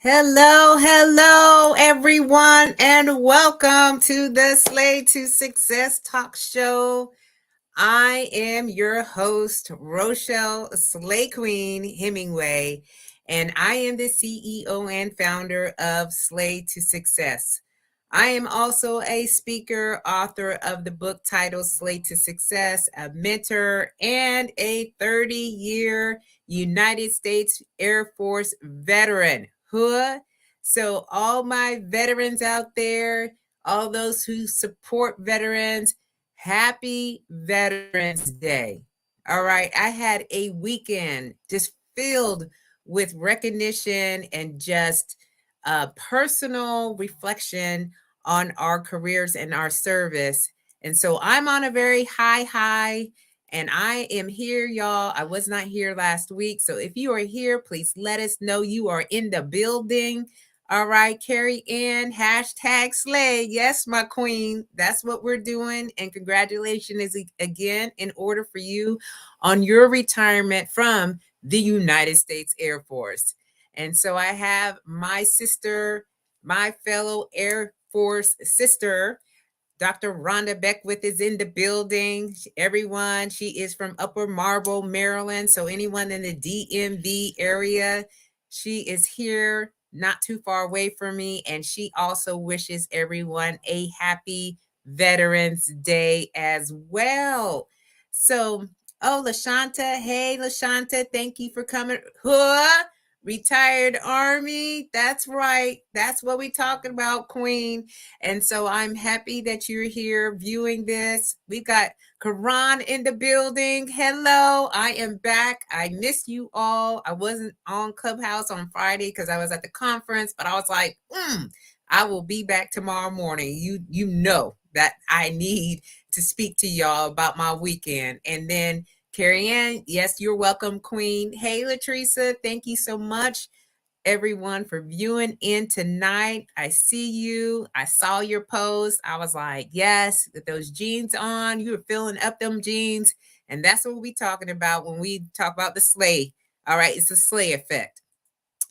Hello, everyone, and welcome to the SLAY To Success Talk Show. I am your host, Rochelle Slay Queen Hemingway, and I am the CEO and founder of SLAY To Success. I am also a speaker, author of the book titled SLAY To Success, a mentor, and a 30-year United States Air Force veteran. So all my veterans out there, all those who support veterans, happy Veterans Day. All right, I had a weekend just filled with recognition and just personal reflection on our careers and our service. And so I'm on a very high, and I am here, y'all. I was not here last week. So if you are here, please let us know you are in the building. All right, Carrie Ann, hashtag slay. Yes, my queen. That's what we're doing. And congratulations again in order for you on your retirement from the United States Air Force. And so I have my sister, my fellow Air Force sister, Dr. Rhonda Beckwith is in the building. Everyone, she is from Upper Marlboro, Maryland. So anyone in the DMV area, she is here not too far away from me. And she also wishes everyone a happy Veterans Day as well. So, LaShanta, hey, LaShanta, thank you for coming. Retired Army, that's right. That's what we talking about, Queen. And so I'm happy that you're here viewing this. We've got Karan in the building. Hello, I am back. I missed you all. I wasn't on Clubhouse on Friday because I was at the conference, but I was like, I will be back tomorrow morning. You know that I need to speak to y'all about my weekend. And then Carrie Ann, yes, you're welcome, Queen. Hey, Latricia, thank you so much, everyone, for viewing in tonight. I see you. I saw your post. I was like, yes, with those jeans on, you were filling up them jeans. And that's what we're talking about when we talk about the slay. All right, it's the slay effect.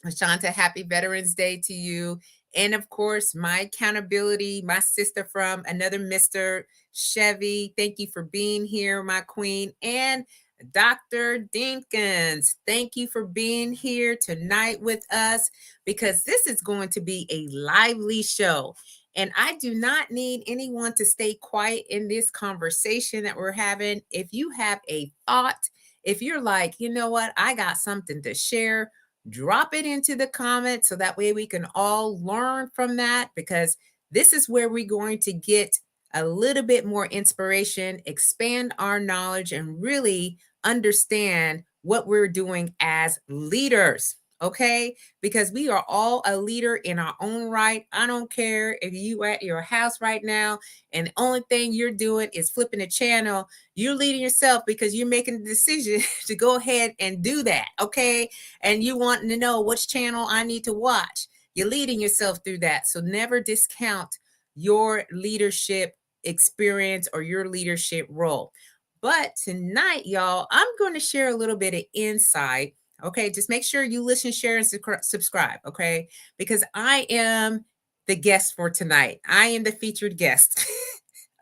Ashanta, happy Veterans Day to you. And of course, my accountability, my sister from another Mr. Chevy. Thank you for being here, my queen. And Dr. Dinkins, thank you for being here tonight with us because this is going to be a lively show. And I do not need anyone to stay quiet in this conversation that we're having. If you have a thought, if you're like, you know what, I got something to share, drop it into the comments so that way we can all learn from that, because this is where we're going to get a little bit more inspiration, expand our knowledge, and really understand what we're doing as leaders. Okay, because we are all a leader in our own right. I don't care if you at your house right now and the only thing you're doing is flipping a channel. You're leading yourself because you're making the decision to go ahead and do that. Okay, and you wanting to know which channel I need to watch. You're leading yourself through that. So never discount your leadership experience or your leadership role. But tonight, y'all, I'm going to share a little bit of insight. Okay, just make sure you listen, share, and subscribe. Okay, because I am the guest for tonight. I am the featured guest.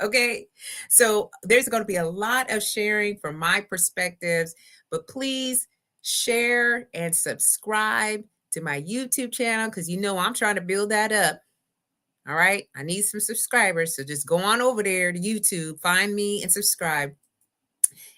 Okay, so there's going to be a lot of sharing from my perspectives, but please share and subscribe to my YouTube channel because you know I'm trying to build that up. All right, I need some subscribers, so just go on over there to YouTube, find me and subscribe.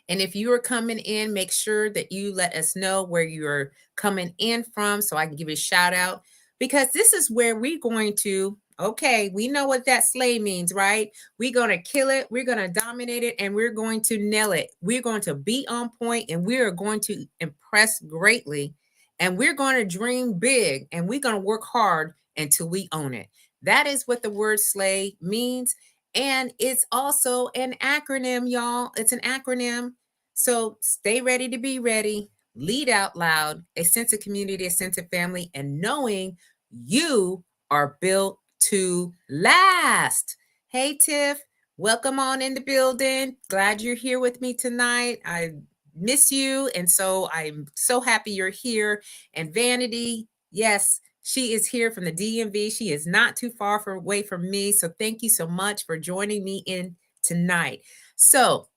And if you are coming in, make sure that you let us know where you're coming in from so I can give you a shout out, because this is where we're going to, okay, we know what that slay means, right? We're going to kill it. We're going to dominate it, and we're going to nail it. We're going to be on point, and we are going to impress greatly, and we're going to dream big, and we're going to work hard until we own it. That is what the word slay means. And it's also an acronym, y'all. It's an acronym. So stay ready to be ready. Lead out loud, a sense of community, a sense of family, and knowing you are built to last. Hey, Tiff, welcome on in the building. Glad you're here with me tonight. I miss you. And so I'm so happy you're here. And Vanity, yes, She is here from the DMV. She is not too far away from me. So thank you so much for joining me in tonight. So,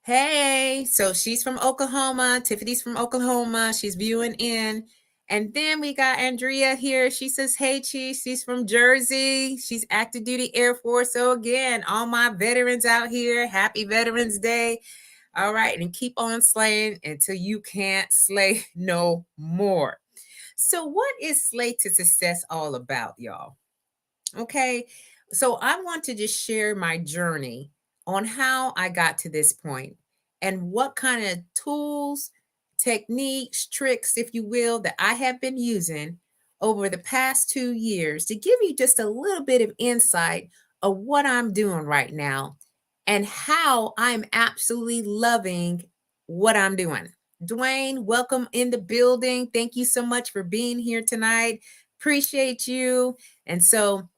hey, so she's from Oklahoma. Tiffany's from Oklahoma. She's viewing in. And then we got Andrea here. She says, hey, Chief. She's from Jersey. She's active duty Air Force. So again, all my veterans out here, happy Veterans Day. All right. And keep on slaying until you can't slay no more. So what is Slay to Success all about, y'all? Okay. So I want to just share my journey on how I got to this point and what kind of tools, techniques, tricks, if you will, that I have been using over the past 2 years to give you just a little bit of insight of what I'm doing right now and how I'm absolutely loving what I'm doing. Dwayne, welcome in the building. Thank you so much for being here tonight. Appreciate you. And so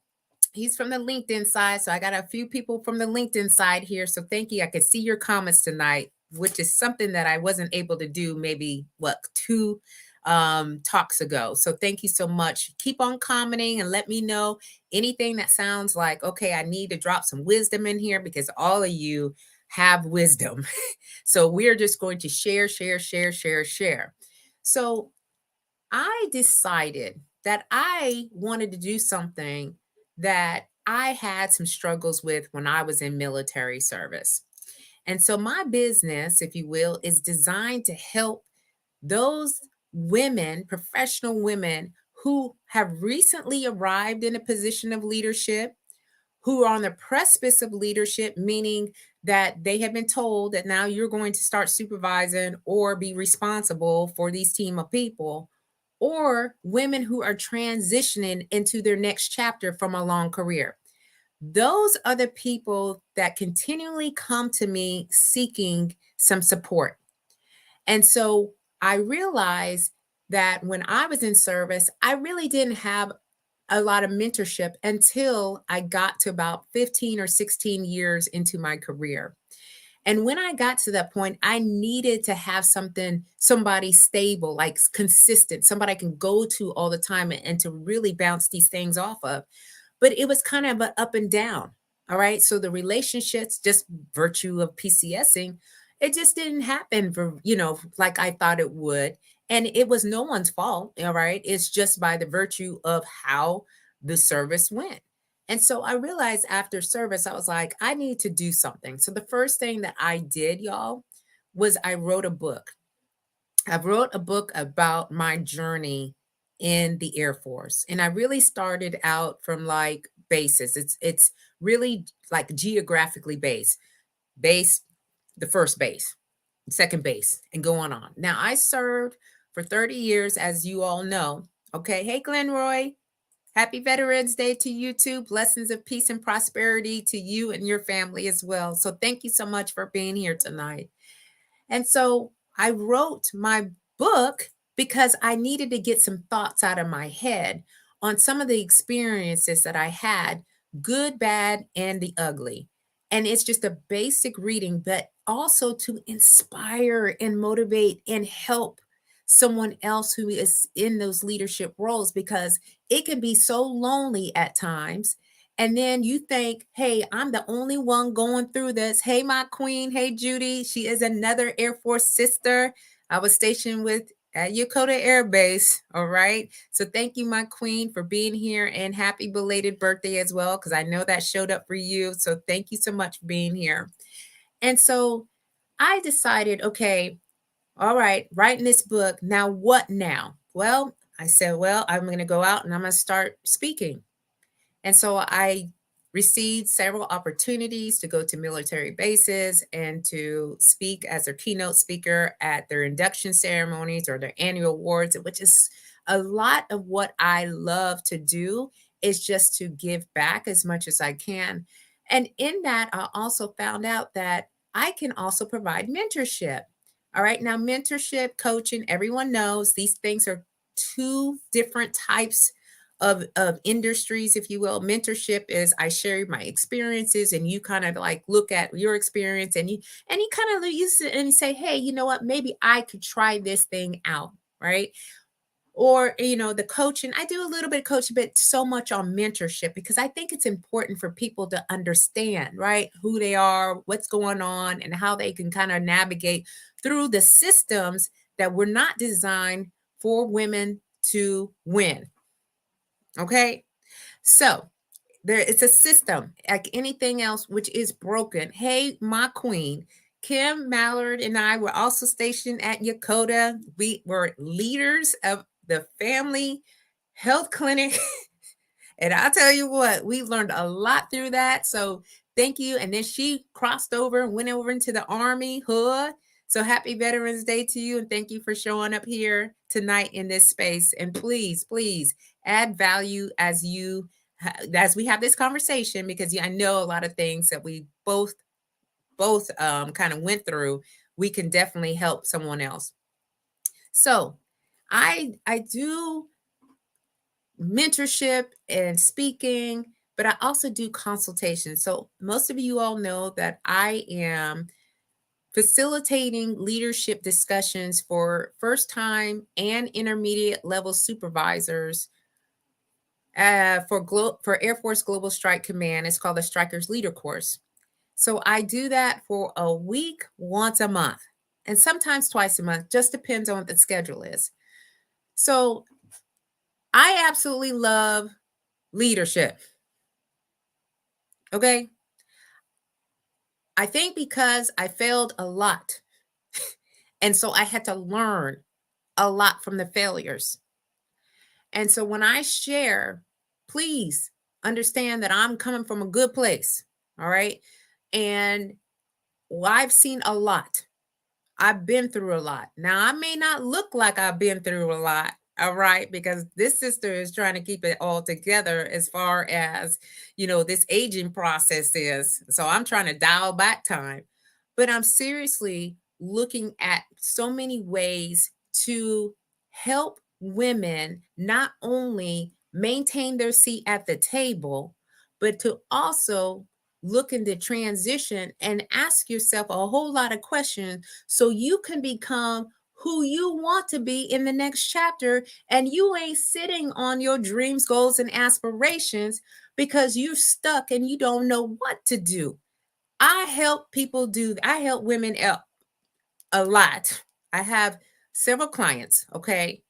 he's from the LinkedIn side. So I got a few people from the LinkedIn side here. So thank you. I could see your comments tonight, which is something that I wasn't able to do maybe two talks ago. So thank you so much. Keep on commenting and let me know anything that sounds like, okay, I need to drop some wisdom in here because all of you have wisdom. So we're just going to share. So I decided that I wanted to do something that I had some struggles with when I was in military service. And so my business, if you will, is designed to help those women, professional women who have recently arrived in a position of leadership, who are on the precipice of leadership, meaning that they have been told that now you're going to start supervising or be responsible for these team of people, or women who are transitioning into their next chapter from a long career. Those are the people that continually come to me seeking some support. And so I realized that when I was in service, I really didn't have a lot of mentorship until I got to about 15 or 16 years into my career. And when I got to that point, I needed to have somebody stable, like consistent, somebody I can go to all the time and to really bounce these things off of. But it was kind of an up and down. All right. So the relationships, just virtue of PCSing, it just didn't happen for, like I thought it would. And it was no one's fault. All right. It's just by the virtue of how the service went. And so I realized after service, I was like, I need to do something. So the first thing that I did, y'all, was I wrote a book. I wrote a book about my journey in the Air Force. And I really started out from like basis. It's really like geographically based. Base, the first base, second base, and going on. Now I served for 30 years, as you all know. Okay. Hey, Glenroy. Happy Veterans Day to you too. Blessings of peace and prosperity to you and your family as well. So thank you so much for being here tonight. And so I wrote my book because I needed to get some thoughts out of my head on some of the experiences that I had, good, bad, and the ugly. And it's just a basic reading, but also to inspire and motivate and help someone else who is in those leadership roles, because it can be so lonely at times. And then you think, hey, I'm the only one going through this. Hey, my queen. Hey, Judy. She is another Air Force sister. I was stationed with at Yokota Air Base. All right. So thank you, my queen, for being here, and happy belated birthday as well, because I know that showed up for you. So thank you so much for being here. And so I decided, okay, all right, writing this book. Now, what now? Well, I said, well, I'm going to go out and I'm going to start speaking. And so I received several opportunities to go to military bases and to speak as their keynote speaker at their induction ceremonies or their annual awards, which is a lot of what I love to do, is just to give back as much as I can. And in that, I also found out that I can also provide mentorship. All right. Now, mentorship, coaching, everyone knows these things are two different types of industries, if you will. Mentorship is I share my experiences and you kind of like look at your experience and you kind of use it and say, hey, you know what, maybe I could try this thing out, right? or the coaching. I do a little bit of coaching, but so much on mentorship, because I think it's important for people to understand, right, who they are, what's going on, and how they can kind of navigate through the systems that were not designed for women to win. Okay, so it's a system like anything else which is broken. Hey, my queen, Kim Mallard and I were also stationed at Yakota. We were leaders of the family health clinic. And I'll tell you what, we learned a lot through that. So thank you. And then she crossed over and went over into the Army hood. So happy Veterans Day to you. And thank you for showing up here tonight in this space. And please, please add value as we have this conversation, because I know a lot of things that we both kind of went through. We can definitely help someone else. So I do mentorship and speaking, but I also do consultation. So most of you all know that I am facilitating leadership discussions for first time and intermediate level supervisors for Air Force Global Strike Command. It's called the Strikers Leader Course. So I do that for a week, once a month, and sometimes twice a month, just depends on what the schedule is. So I absolutely love leadership. Okay. I think because I failed a lot. And so I had to learn a lot from the failures. And so when I share, please understand that I'm coming from a good place. All right. And I've seen a lot. I've been through a lot. Now, I may not look like I've been through a lot, all right, because this sister is trying to keep it all together as far as, this aging process is. So I'm trying to dial back time. But I'm seriously looking at so many ways to help women not only maintain their seat at the table, but to also look into transition and ask yourself a whole lot of questions so you can become who you want to be in the next chapter. And you ain't sitting on your dreams, goals, and aspirations because you're stuck and you don't know what to do. I help women a lot. I have several clients. Okay.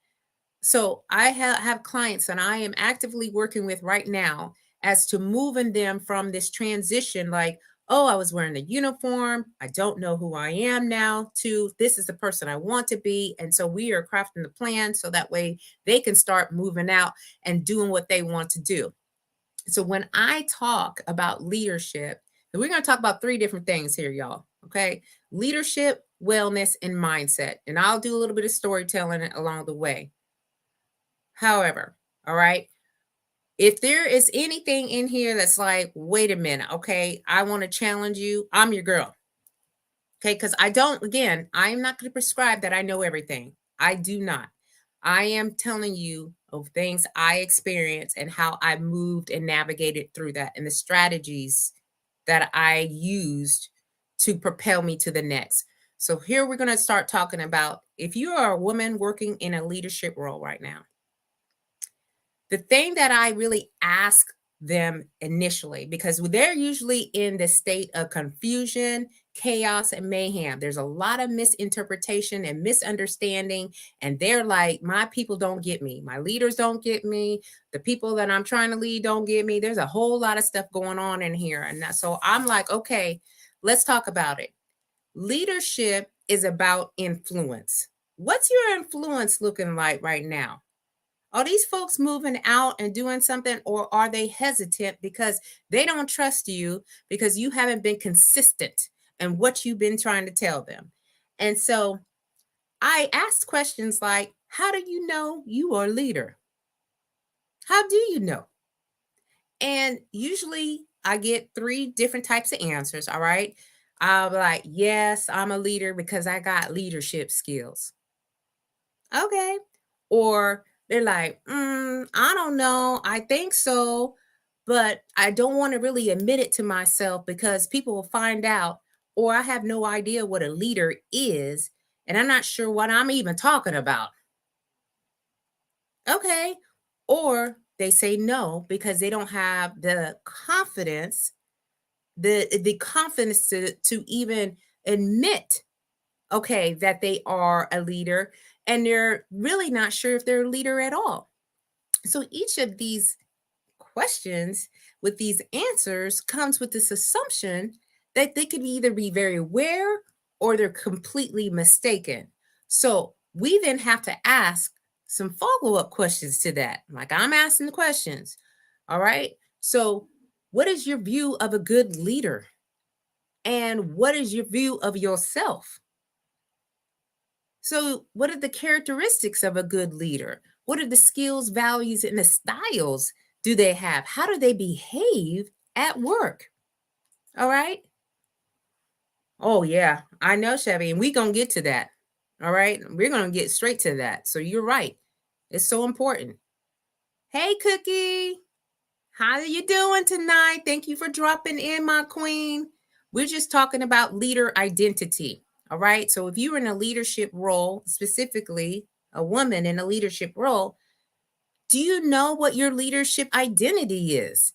So I have clients that I am actively working with right now as to moving them from this transition, like, oh, I was wearing a uniform, I don't know who I am now, to this is the person I want to be. And so we are crafting the plan so that way they can start moving out and doing what they want to do. So when I talk about leadership, we're going to talk about 3 different things here, y'all. Okay. Leadership, wellness, and mindset. And I'll do a little bit of storytelling along the way. However, all right, if there is anything in here that's like, wait a minute, okay, I want to challenge you, I'm your girl. Okay, because I'm not going to prescribe that I know everything. I do not. I am telling you of things I experienced and how I moved and navigated through that and the strategies that I used to propel me to the next. So here we're going to start talking about if you are a woman working in a leadership role right now. The thing that I really ask them initially, because they're usually in the state of confusion, chaos, and mayhem. There's a lot of misinterpretation and misunderstanding. And they're like, my people don't get me. My leaders don't get me. The people that I'm trying to lead don't get me. There's a whole lot of stuff going on in here. And so I'm like, okay, let's talk about it. Leadership is about influence. What's your influence looking like right now? Are these folks moving out and doing something, or are they hesitant because they don't trust you because you haven't been consistent in what you've been trying to tell them? And so I asked questions like, how do you know you are a leader? How do you know? And usually I get 3 different types of answers. All right. I'll be like, yes, I'm a leader because I got leadership skills. Okay. Or they're like, I don't know. I think so, but I don't want to really admit it to myself because people will find out, or I have no idea what a leader is, and I'm not sure what I'm even talking about. Okay. Or they say no because they don't have the confidence, the confidence to even admit, okay, that they are a leader, and they're really not sure if they're a leader at all. So each of these questions with these answers comes with this assumption that they could either be very aware or they're completely mistaken. So we then have to ask some follow-up questions to that. Like I'm asking the questions. All right. So what is your view of a good leader? And what is your view of yourself? So, what are the characteristics of a good leader? What are the skills, values, and the styles do they have? How do they behave at work? All right. Oh, yeah, I know, Chevy, and we're going to get to that. All right. We're going to get straight to that. So, you're right. It's so important. Hey, Cookie. How are you doing tonight? Thank you for dropping in, my queen. We're just talking about leader identity. All right. So if you're in a leadership role, specifically a woman in a leadership role, do you know what your leadership identity is?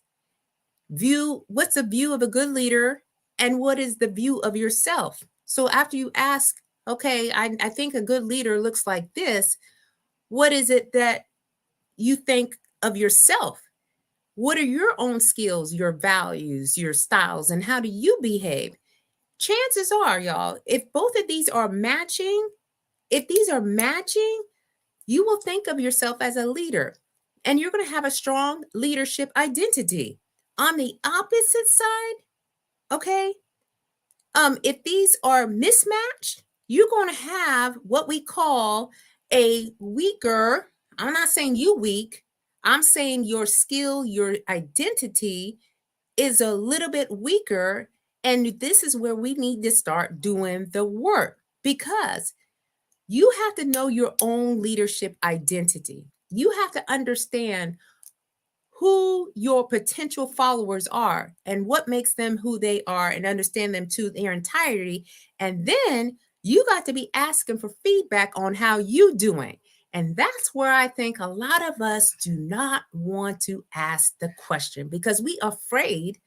What's the view of a good leader and what is the view of yourself? So after you ask, okay, I think a good leader looks like this, what is it that you think of yourself? What are your own skills, your values, your styles, and how do you behave? Chances are, y'all, if both of these are matching, you will think of yourself as a leader and you're going to have a strong leadership identity. On the opposite side, okay, if these are mismatched, you're going to have what we call a weaker, I'm not saying you weak, I'm saying your skill, your identity is a little bit weaker. And this is where we need to start doing the work because you have to know your own leadership identity. You have to understand who your potential followers are and what makes them who they are and understand them to their entirety. And then you got to be asking for feedback on how you doing. And that's where I think a lot of us do not want to ask the question because we afraid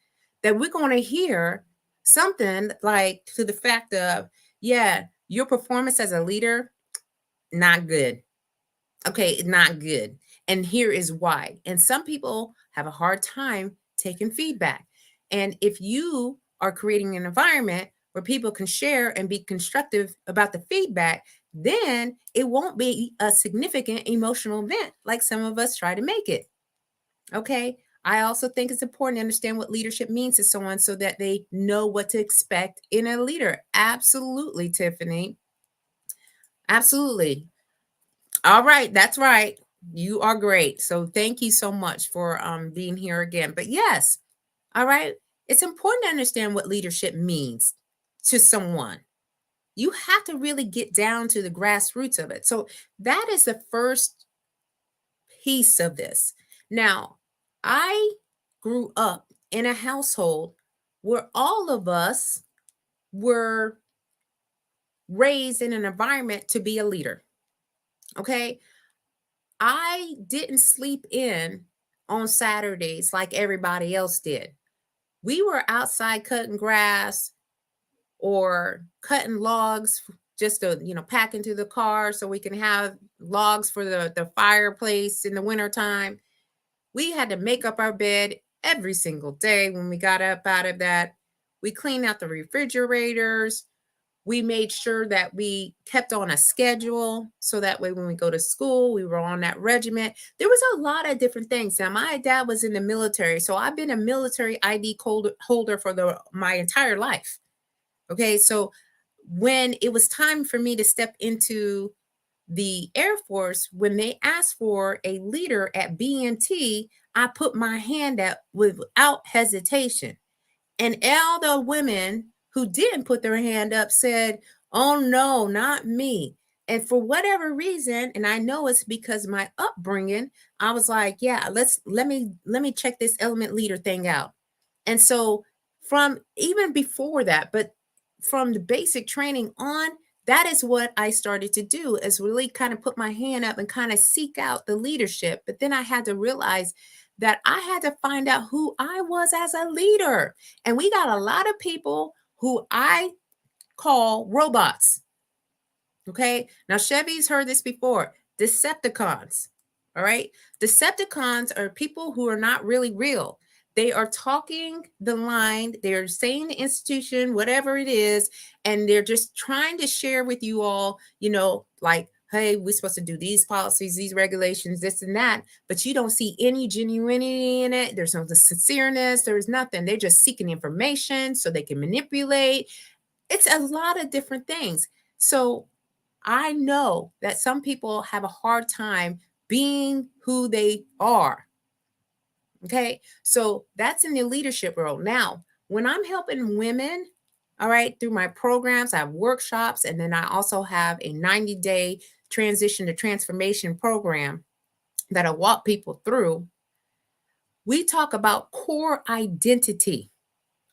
that we're going to hear something like to the fact of, yeah, your performance as a leader, not good. Okay, not good. And here is why. And some people have a hard time taking feedback. And if you are creating an environment where people can share and be constructive about the feedback, then it won't be a significant emotional event like some of us try to make it. Okay. I also think it's important to understand what leadership means to someone so that they know what to expect in a leader. Absolutely, Tiffany. Absolutely. All right, that's right. You are great. So thank you so much for being here again. But yes, all right, it's important to understand what leadership means to someone. You have to really get down to the grassroots of it. So that is the first piece of this. Now, I grew up in a household where all of us were raised in an environment to be a leader. Okay. I didn't sleep in on Saturdays like everybody else did. We were outside cutting grass or cutting logs just to, pack into the car so we can have logs for the fireplace in the wintertime. We had to make up our bed every single day when we got up out of that. We cleaned out the refrigerators. We made sure that we kept on a schedule so that way when we go to school, we were on that regiment. There was a lot of different things. Now, my dad was in the military, so I've been a military ID holder for my entire life. Okay, so when it was time for me to step into the Air Force, when they asked for a leader at BNT, I put my hand up without hesitation. And all the women who didn't put their hand up said, "Oh no, not me." And for whatever reason, and I know it's because my upbringing, I was like, "Yeah, let me check this element leader thing out." And so from even before that, but from the basic training on, that is what I started to do, is really kind of put my hand up and kind of seek out the leadership. But then I had to realize that I had to find out who I was as a leader. And we got a lot of people who I call robots. Okay. Now, Chevy's heard this before. Decepticons. All right. Decepticons are people who are not really real. They are talking the line, they're saying the institution, whatever it is, and they're just trying to share with you all, like, hey, we're supposed to do these policies, these regulations, this and that, but you don't see any genuinity in it. There's no sincereness. There's nothing. They're just seeking information so they can manipulate. It's a lot of different things. So I know that some people have a hard time being who they are. Okay. So that's in the leadership role. Now, when I'm helping women, all right, through my programs, I have workshops, and then I also have a 90-day transition to transformation program that I walk people through. We talk about core identity.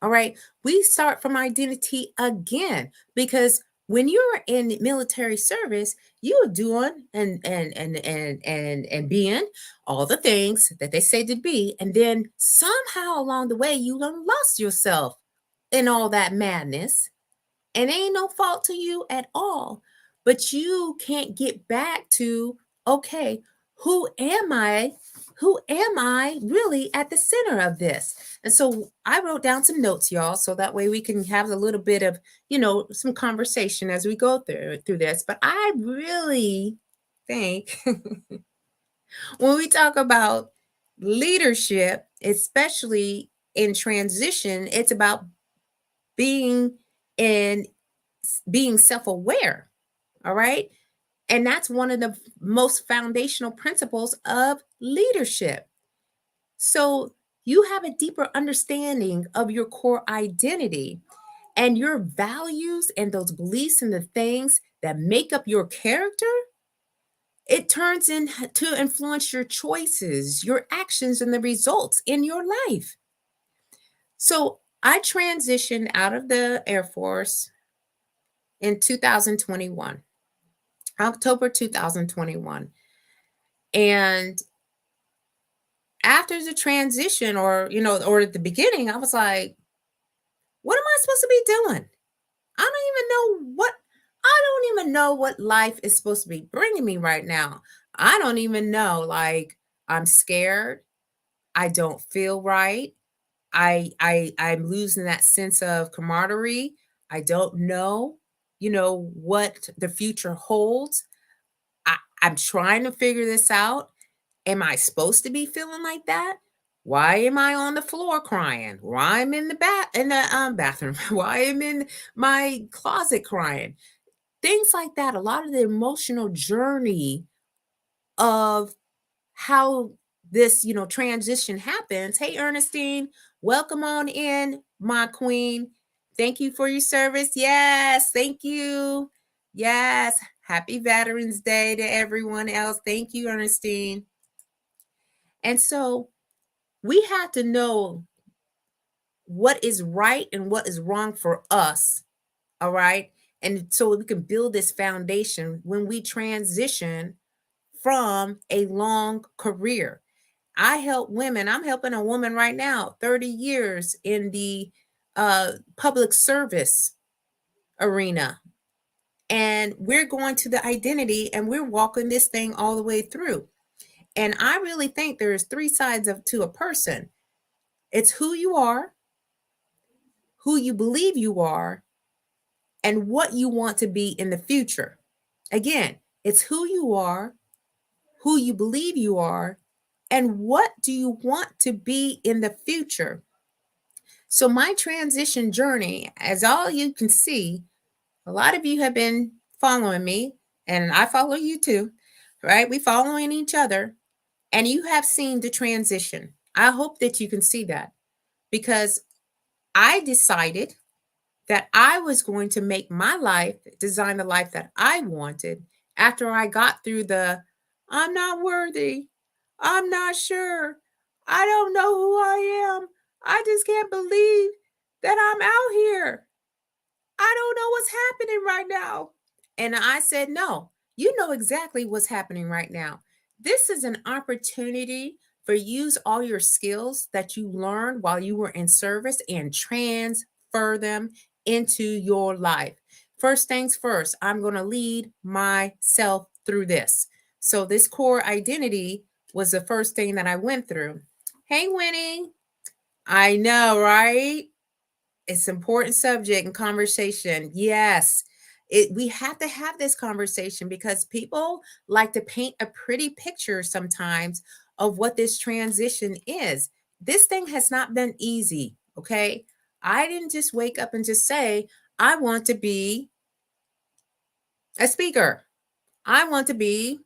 All right. We start from identity again, because when you're in military service, you are doing and being all the things that they say to be. And then somehow along the way, you done lost yourself in all that madness. And ain't no fault to you at all. But you can't get back to, okay, who am I? Who am I really at the center of this? And so I wrote down some notes, y'all, so that way we can have a little bit of, some conversation as we go through this. But I really think when we talk about leadership, especially in transition, it's about being in being self-aware. All right. And that's one of the most foundational principles of leadership. So you have a deeper understanding of your core identity and your values and those beliefs and the things that make up your character. It turns into influence your choices, your actions, and the results in your life. So I transitioned out of the Air Force in 2021, October 2021. And after the transition, or at the beginning, I was like, what am I supposed to be doing? I don't even know what life is supposed to be bringing me right now. I don't even know. Like, I'm scared. I don't feel right. I'm losing that sense of camaraderie. I don't know, what the future holds. I'm trying to figure this out. Am I supposed to be feeling like that? Why am I on the floor crying? Why I'm in the bathroom? Why I'm in my closet crying? Things like that. A lot of the emotional journey of how this, transition happens. Hey, Ernestine, welcome on in, my queen. Thank you for your service. Yes, thank you. Yes, happy Veterans Day to everyone else. Thank you, Ernestine. And so we have to know what is right and what is wrong for us. All right. And so we can build this foundation when we transition from a long career. I help women. I'm helping a woman right now, 30 years in the public service arena. And we're going to the identity and we're walking this thing all the way through. And I really think there's three sides to a person. It's who you are, who you believe you are, and what you want to be in the future. Again, it's who you are, who you believe you are, and what do you want to be in the future. So my transition journey, as all you can see, a lot of you have been following me, and I follow you too, right? We following each other, and you have seen the transition. I hope that you can see that, because I decided that I was going to make my life, design the life that I wanted after I got through I'm not worthy. I'm not sure. I don't know who I am. I just can't believe that I'm out here. I don't know what's happening right now. And I said, no, you know exactly what's happening right now. This is an opportunity for use all your skills that you learned while you were in service and transfer them into your life. First things first, I'm going to lead myself through this. So this core identity was the first thing that I went through. Hey, Winnie. I know, right? It's an important subject and conversation. Yes. We have to have this conversation because people like to paint a pretty picture sometimes of what this transition is. This thing has not been easy, okay? I didn't just wake up and just say, I want to be a speaker. I want to be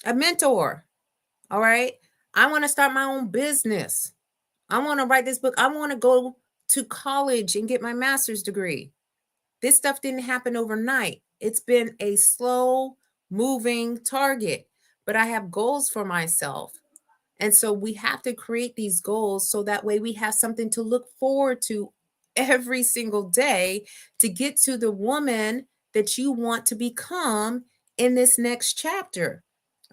a mentor. All right? I want to start my own business. I want to write this book. I want to go to college and get my master's degree. This stuff didn't happen overnight. It's been a slow moving target, but I have goals for myself. And so we have to create these goals so that way we have something to look forward to every single day to get to the woman that you want to become in this next chapter.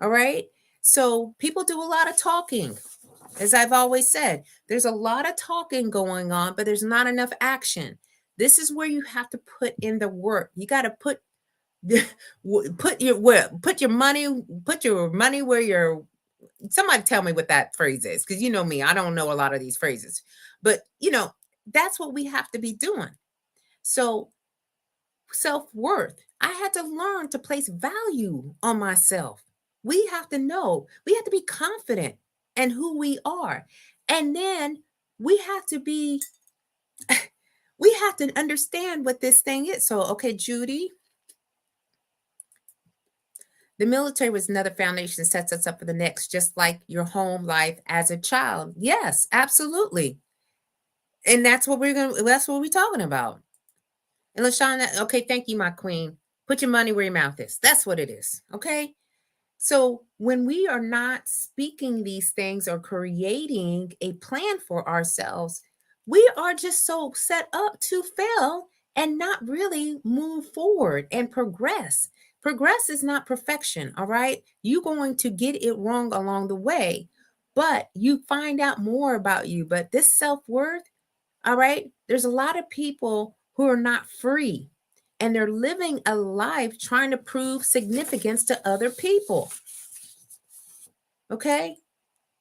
All right. So people do a lot of talking. As I've always said, there's a lot of talking going on, but there's not enough action. This is where you have to put in the work. You got to put your money where your somebody tell me what that phrase is, because you know me, I don't know a lot of these phrases, but that's what we have to be doing. So self-worth, I had to learn to place value on myself. We have to know, we have to be confident in who we are, and then we have to be we have to understand what this thing is. So okay, Judy, the military was another foundation that sets us up for the next, just like your home life as a child. Yes, absolutely. And that's what we're talking about. And LaShawn, okay, thank you, my queen. Put your money where your mouth is. That's what it is. Okay. So when we are not speaking these things or creating a plan for ourselves, we are just so set up to fail and not really move forward and progress. Progress is not perfection, all right? You're going to get it wrong along the way, but you find out more about you. But this self-worth, all right, there's a lot of people who are not free and they're living a life trying to prove significance to other people. Okay?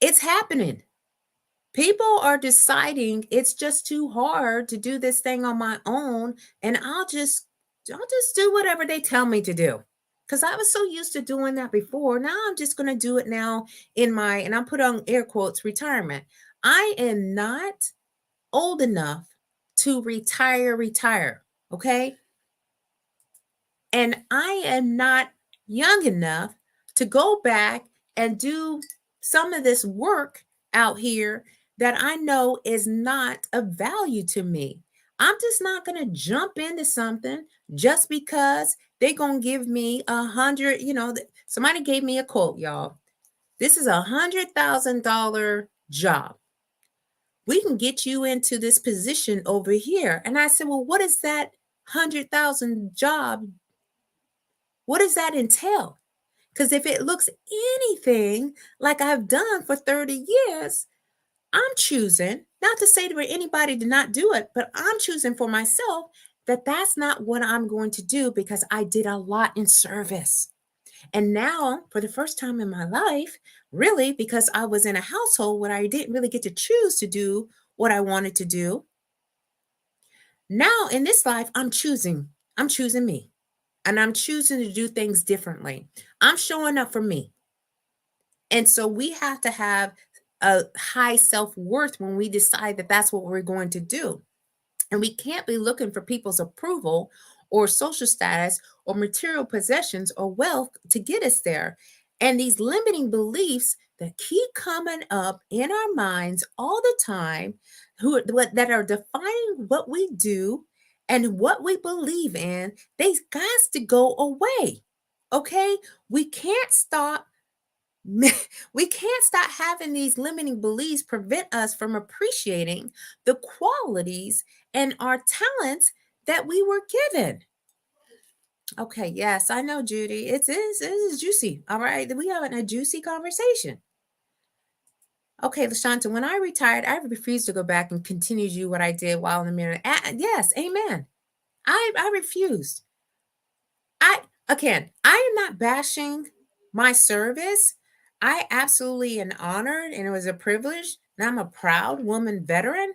It's happening. People are deciding it's just too hard to do this thing on my own, and I'll just do whatever they tell me to do. Cuz I was so used to doing that before. Now I'm just going to do it now in my, and I'm put on air quotes, retirement. I am not old enough to retire, okay? And I am not young enough to go back and do some of this work out here that I know is not of value to me. I'm just not going to jump into something just because they're going to give me 100, somebody gave me a quote, y'all. This is $100,000 job. We can get you into this position over here. And I said, well, what is that 100,000 job? What does that entail? Because if it looks anything like I've done for 30 years, I'm choosing, not to say to anybody to not do it, but I'm choosing for myself that that's not what I'm going to do because I did a lot in service. And now, for the first time in my life, really, because I was in a household where I didn't really get to choose to do what I wanted to do. Now in this life, I'm choosing me. And I'm choosing to do things differently. I'm showing up for me. And so we have to have a high self-worth when we decide that that's what we're going to do. And we can't be looking for people's approval or social status or material possessions or wealth to get us there. And these limiting beliefs that keep coming up in our minds all the time, that are defining what we do and what we believe in, they got to go away. Okay? We can't stop having these limiting beliefs prevent us from appreciating the qualities and our talents that we were given. Okay, yes, I know, Judy. It is juicy. All right. We having a juicy conversation. Okay, LaShanta, when I retired, I refused to go back and continue to do what I did while in the mirror. Yes, amen. I refused. I again, I am not bashing my service. I absolutely am honored and it was a privilege. And I'm a proud woman veteran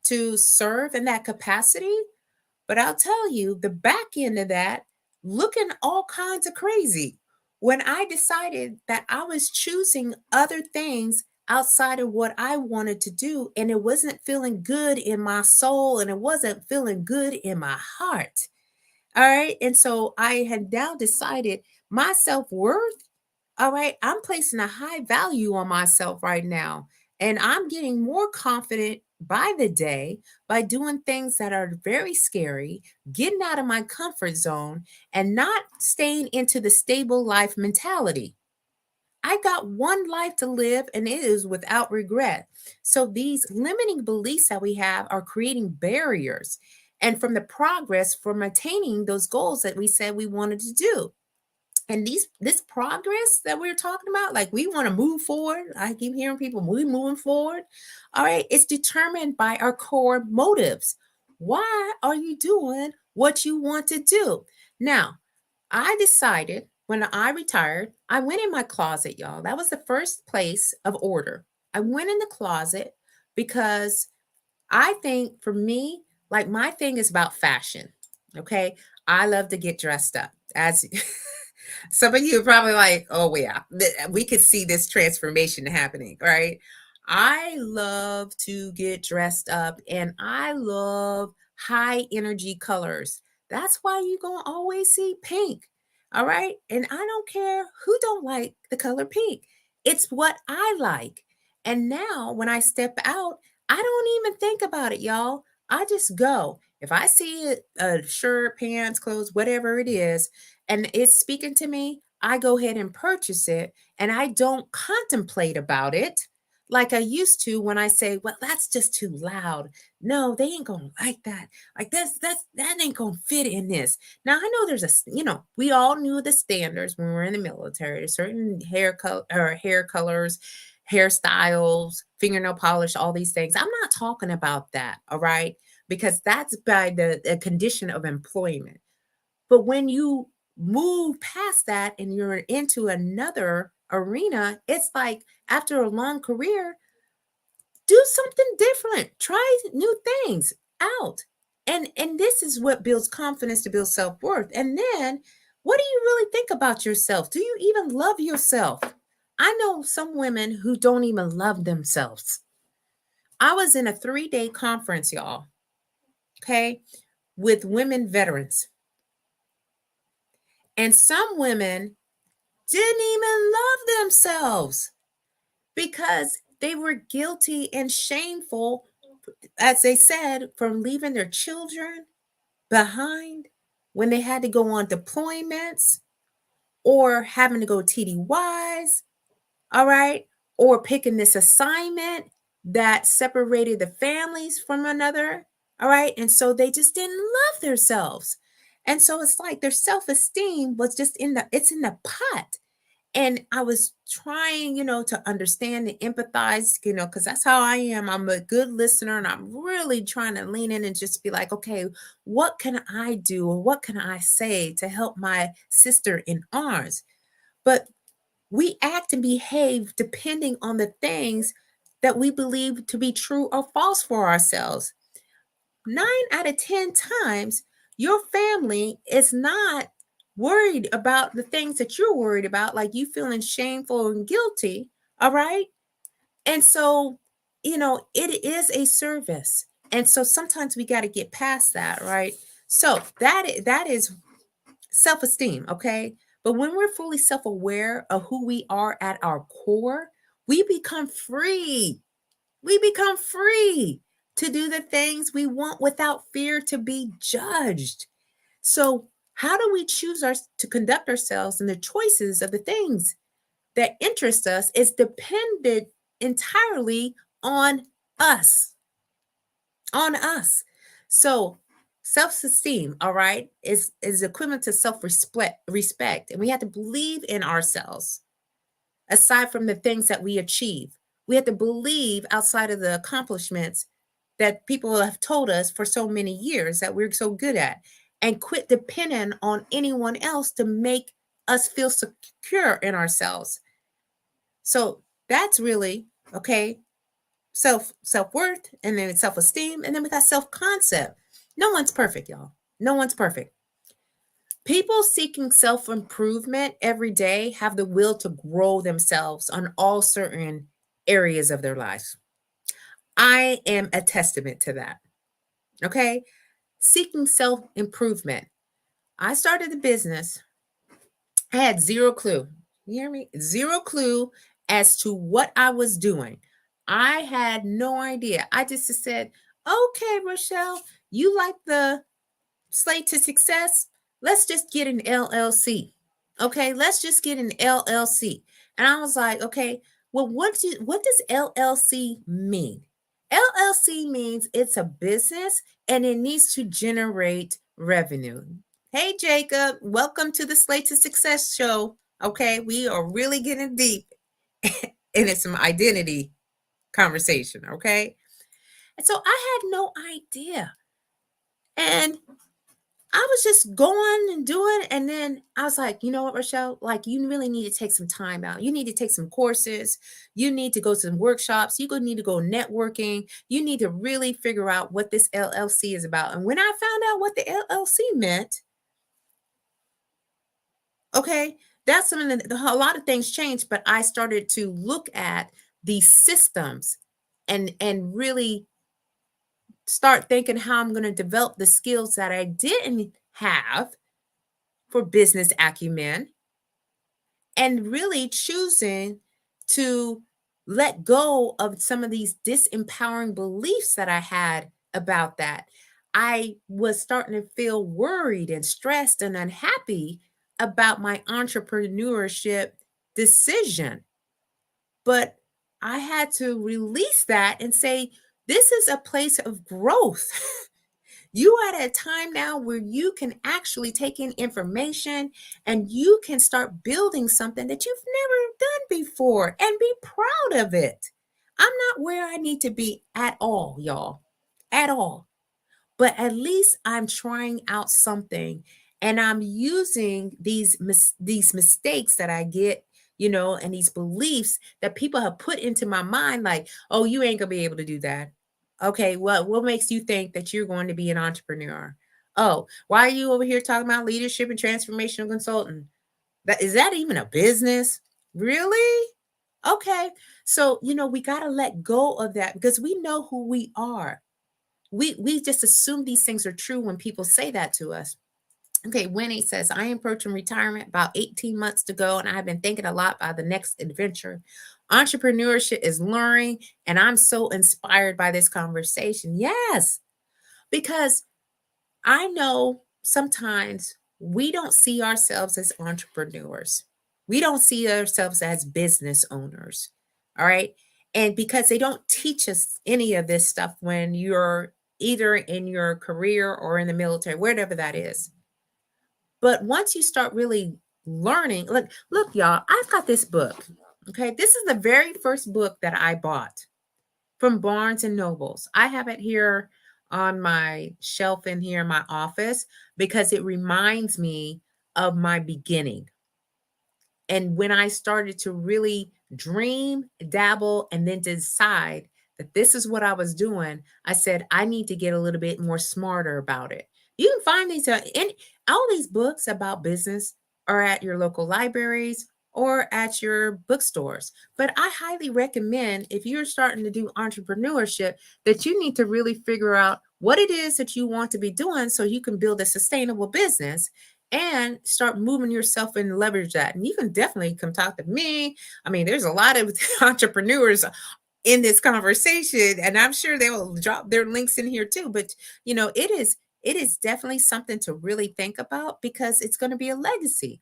to serve in that capacity. But I'll tell you, the back end of that, looking all kinds of crazy when I decided that I was choosing other things outside of what I wanted to do, and it wasn't feeling good in my soul and it wasn't feeling good in my heart. All right. And so I had now decided my self worth. All right. I'm placing a high value on myself right now. And I'm getting more confident by the day by doing things that are very scary, getting out of my comfort zone, and not staying into the stable life mentality. I got one life to live and it is without regret. So these limiting beliefs that we have are creating barriers and from the progress from attaining those goals that we said we wanted to do. And this progress that we're talking about, like we want to move forward. I keep hearing people we moving forward. All right, it's determined by our core motives. Why are you doing what you want to do? Now, I decided when I retired, I went in my closet, y'all. That was the first place of order. I went in the closet because I think for me, like my thing is about fashion. Okay. I love to get dressed up. As some of you are probably like, oh, yeah, we could see this transformation happening, right? I love to get dressed up and I love high energy colors. That's why you're going to always see pink. All right. And I don't care who don't like the color pink. It's what I like. And now when I step out, I don't even think about it, y'all. I just go. If I see a shirt, pants, clothes, whatever it is, and it's speaking to me, I go ahead and purchase it and I don't contemplate about it like I used to when I say, well, that's just too loud. No, they ain't gonna like that. Like that ain't gonna fit in this. Now I know there's we all knew the standards when we were in the military, certain hair color or hair colors, hairstyles, fingernail polish, all these things. I'm not talking about that, all right? Because that's by the condition of employment. But when you move past that and you're into another arena, it's like after a long career, do something different. Try new things out. And this is what builds confidence to build self-worth. And then what do you really think about yourself? Do you even love yourself? I know some women who don't even love themselves. I was in a 3-day conference, y'all, okay, with women veterans. And some women didn't even love themselves because they were guilty and shameful, as they said, from leaving their children behind when they had to go on deployments or having to go TDYs, all right, or picking this assignment that separated the families from another, all right, and so they just didn't love themselves. And so it's like their self-esteem was just it's in the pot. And I was trying, to understand and empathize, because that's how I am. I'm a good listener and I'm really trying to lean in and just be like, okay, what can I do or what can I say to help my sister in arms? But we act and behave depending on the things that we believe to be true or false for ourselves. 9 out of 10 times, your family is not worried about the things that you're worried about, like you feeling shameful and guilty. All right. And so, it is a service. And so sometimes we got to get past that. Right. So that is self-esteem. Okay. But when we're fully self-aware of who we are at our core, we become free. We become free to do the things we want without fear to be judged. So, how do we choose to conduct ourselves and the choices of the things that interest us is dependent entirely on us. On us. So, Self-esteem, all right, is equivalent to respect, and we have to believe in ourselves. Aside from the things that we achieve, we have to believe outside of the accomplishments that people have told us for so many years that we're so good at, and quit depending on anyone else to make us feel secure in ourselves. So that's really okay. Self-worth, and then self-esteem, and then we got self-concept. No one's perfect, y'all. No one's perfect. People seeking self-improvement every day have the will to grow themselves on all certain areas of their lives. I am a testament to that. Okay? Seeking self-improvement. I started the business. I had zero clue. You hear me? Zero clue as to what I was doing. I had no idea. I just said, okay, Rochelle, you like the SLAY to Success? Let's just get an LLC. Okay, let's just get an LLC. And I was like, okay, well, what does LLC mean? LLC means it's a business and it needs to generate revenue. Hey, Jacob, welcome to the SLAY to Success show. Okay, we are really getting deep into some identity conversation. Okay, and so I had no idea. And I was just going and doing, and then I was like, you know what, Rochelle? Like, you really need to take some time out. You need to take some courses. You need to go to some workshops. Need to go networking. You need to really figure out what this LLC is about. And when I found out what the LLC meant, okay, that's something that a lot of things changed, but I started to look at these systems and really start thinking how I'm going to develop the skills that I didn't have for business acumen, and really choosing to let go of some of these disempowering beliefs that I had about that. I was starting to feel worried and stressed and unhappy about my entrepreneurship decision. But I had to release that and say, this is a place of growth. You are at a time now where you can actually take in information and you can start building something that you've never done before and be proud of it. I'm not where I need to be at all, y'all, at all. But at least I'm trying out something, and I'm using these mistakes that I get, and these beliefs that people have put into my mind, like, oh, you ain't gonna be able to do that. Okay, well, what makes you think that you're going to be an entrepreneur? Oh, why are you over here talking about leadership and transformational consultant? Is that even a business? Really? Okay. So, we got to let go of that because we know who we are. We just assume these things are true when people say that to us. Okay, Winnie says, I am approaching retirement, about 18 months to go, and I've been thinking a lot about the next adventure. Entrepreneurship is luring, and I'm so inspired by this conversation. Yes, because I know sometimes we don't see ourselves as entrepreneurs. We don't see ourselves as business owners. All right. And because they don't teach us any of this stuff when you're either in your career or in the military, whatever that is. But once you start really learning, look, y'all, I've got this book. Okay. This is the very first book that I bought from Barnes and Nobles. I have it here on my shelf in here in my office because it reminds me of my beginning. And when I started to really dream, dabble, and then decide that this is what I was doing, I said, I need to get a little bit more smarter about it. You can find these in all these books about business are at your local libraries or at your bookstores. But I highly recommend, if you're starting to do entrepreneurship, that you need to really figure out what it is that you want to be doing so you can build a sustainable business and start moving yourself and leverage that. And you can definitely come talk to me. I mean, there's a lot of entrepreneurs in this conversation, and I'm sure they will drop their links in here too. But it is definitely something to really think about because it's going to be a legacy.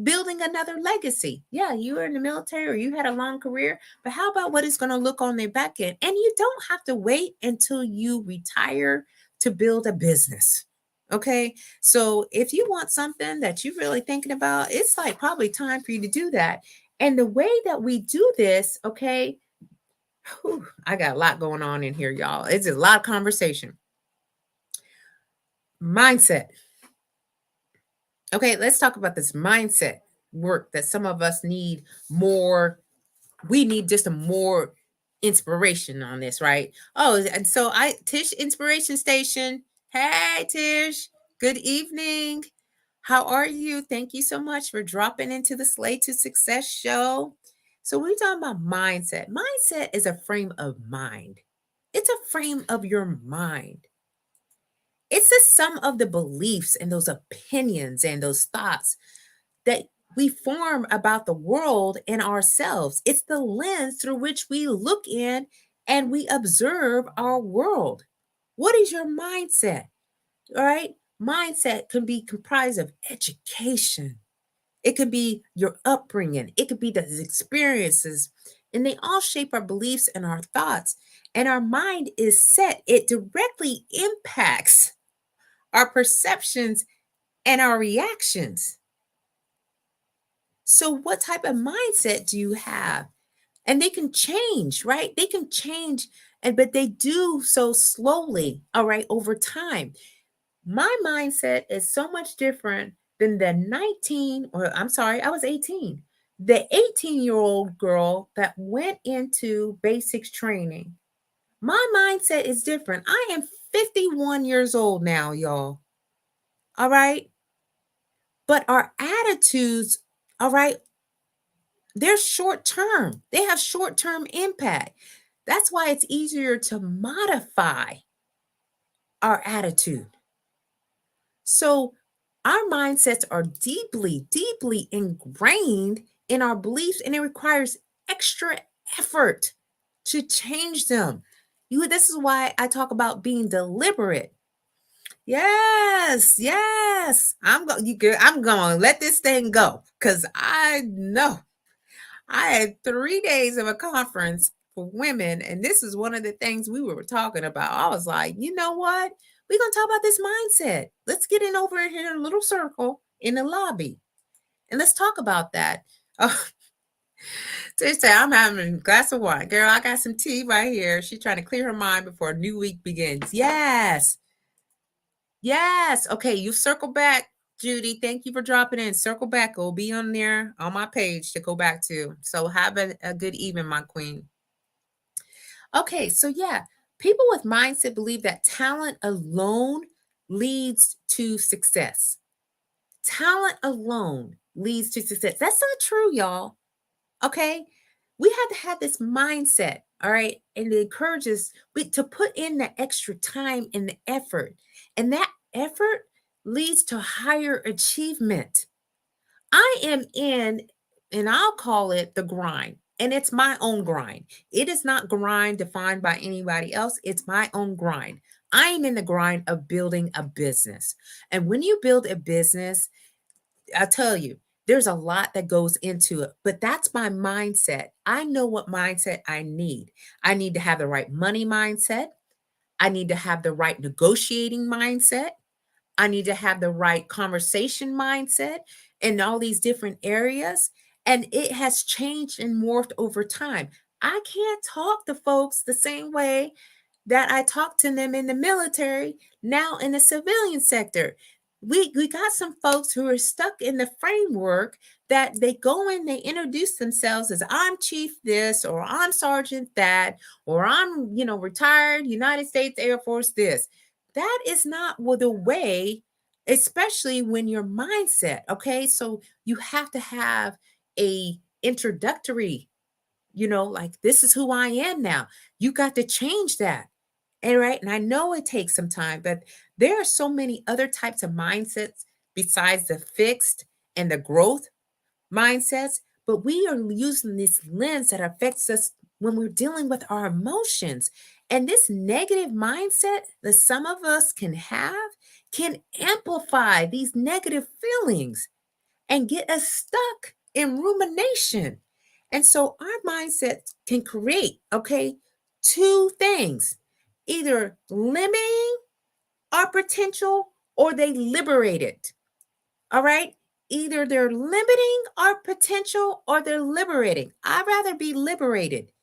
Building another legacy. Yeah, you were in the military or you had a long career, but how about what it's going to look on the back end? And you don't have to wait until you retire to build a business. Okay. So if you want something that you're really thinking about, it's like probably time for you to do that. And the way that we do this, okay, I got a lot going on in here, y'all. It's a lot of conversation. Mindset. Okay, let's talk about this mindset work that some of us need more. We need just a more inspiration on this, right? Oh, and so Tish Inspiration Station. Hey, Tish. Good evening. How are you? Thank you so much for dropping into the Slay to Success show. So we're talking about mindset. Mindset is a frame of mind. It's a frame of your mind. It's the sum of the beliefs and those opinions and those thoughts that we form about the world and ourselves. It's the lens through which we look in and we observe our world. What is your mindset? All right. Mindset can be comprised of education. It could be your upbringing. It could be the experiences. And they all shape our beliefs and our thoughts. And our mind is set. It directly impacts our perceptions and our reactions. So, what type of mindset do you have? And they can change, right? They can change, but they do so slowly, all right, over time. My mindset is so much different than the 19, or I'm sorry, I was 18. The 18-year-old girl that went into basics training. My mindset is different. I am 51 years old now, y'all. All right. But our attitudes, all right, they're short term. They have short term impact. That's why it's easier to modify our attitude. So our mindsets are deeply, deeply ingrained in our beliefs, and it requires extra effort to change them. This is why I talk about being deliberate. Yes, yes. I'm going to let this thing go because I know I had 3 days of a conference for women, and this is one of the things we were talking about. I was like, you know what? We're going to talk about this mindset. Let's get in over here in a little circle in the lobby, and let's talk about that. Oh, they say I'm having a glass of wine. Girl, I got some tea right here. She's trying to clear her mind before a new week begins. Yes. Yes. Okay, you circle back, Judy. Thank you for dropping in. Circle back. It'll be on there on my page to go back to. So have a good evening, my queen. Okay, so yeah, people with mindset believe that talent alone leads to success. Talent alone leads to success. That's not true, y'all. Okay. We have to have this mindset. All right. And it encourages to put in the extra time and the effort. And that effort leads to higher achievement. I am in, and I'll call it the grind. And it's my own grind. It is not grind defined by anybody else. It's my own grind. I am in the grind of building a business. And when you build a business, I tell you, there's a lot that goes into it, but that's my mindset. I know what mindset I need. I need to have the right money mindset. I need to have the right negotiating mindset. I need to have the right conversation mindset in all these different areas. And it has changed and morphed over time. I can't talk to folks the same way that I talked to them in the military, now in the civilian sector. We got some folks who are stuck in the framework that they go in, they introduce themselves as I'm chief this, or I'm sergeant that, or I'm, retired United States Air Force this. That is not the way, especially when your mindset, okay? So you have to have a introductory, like this is who I am now. You got to change that. And right. And I know it takes some time, but there are so many other types of mindsets besides the fixed and the growth mindsets. But we are using this lens that affects us when we're dealing with our emotions. And this negative mindset that some of us can have can amplify these negative feelings and get us stuck in rumination. And so our mindset can create, okay, two things, either limiting our potential or they liberate it. All right. Either they're limiting our potential or they're liberating. I'd rather be liberated.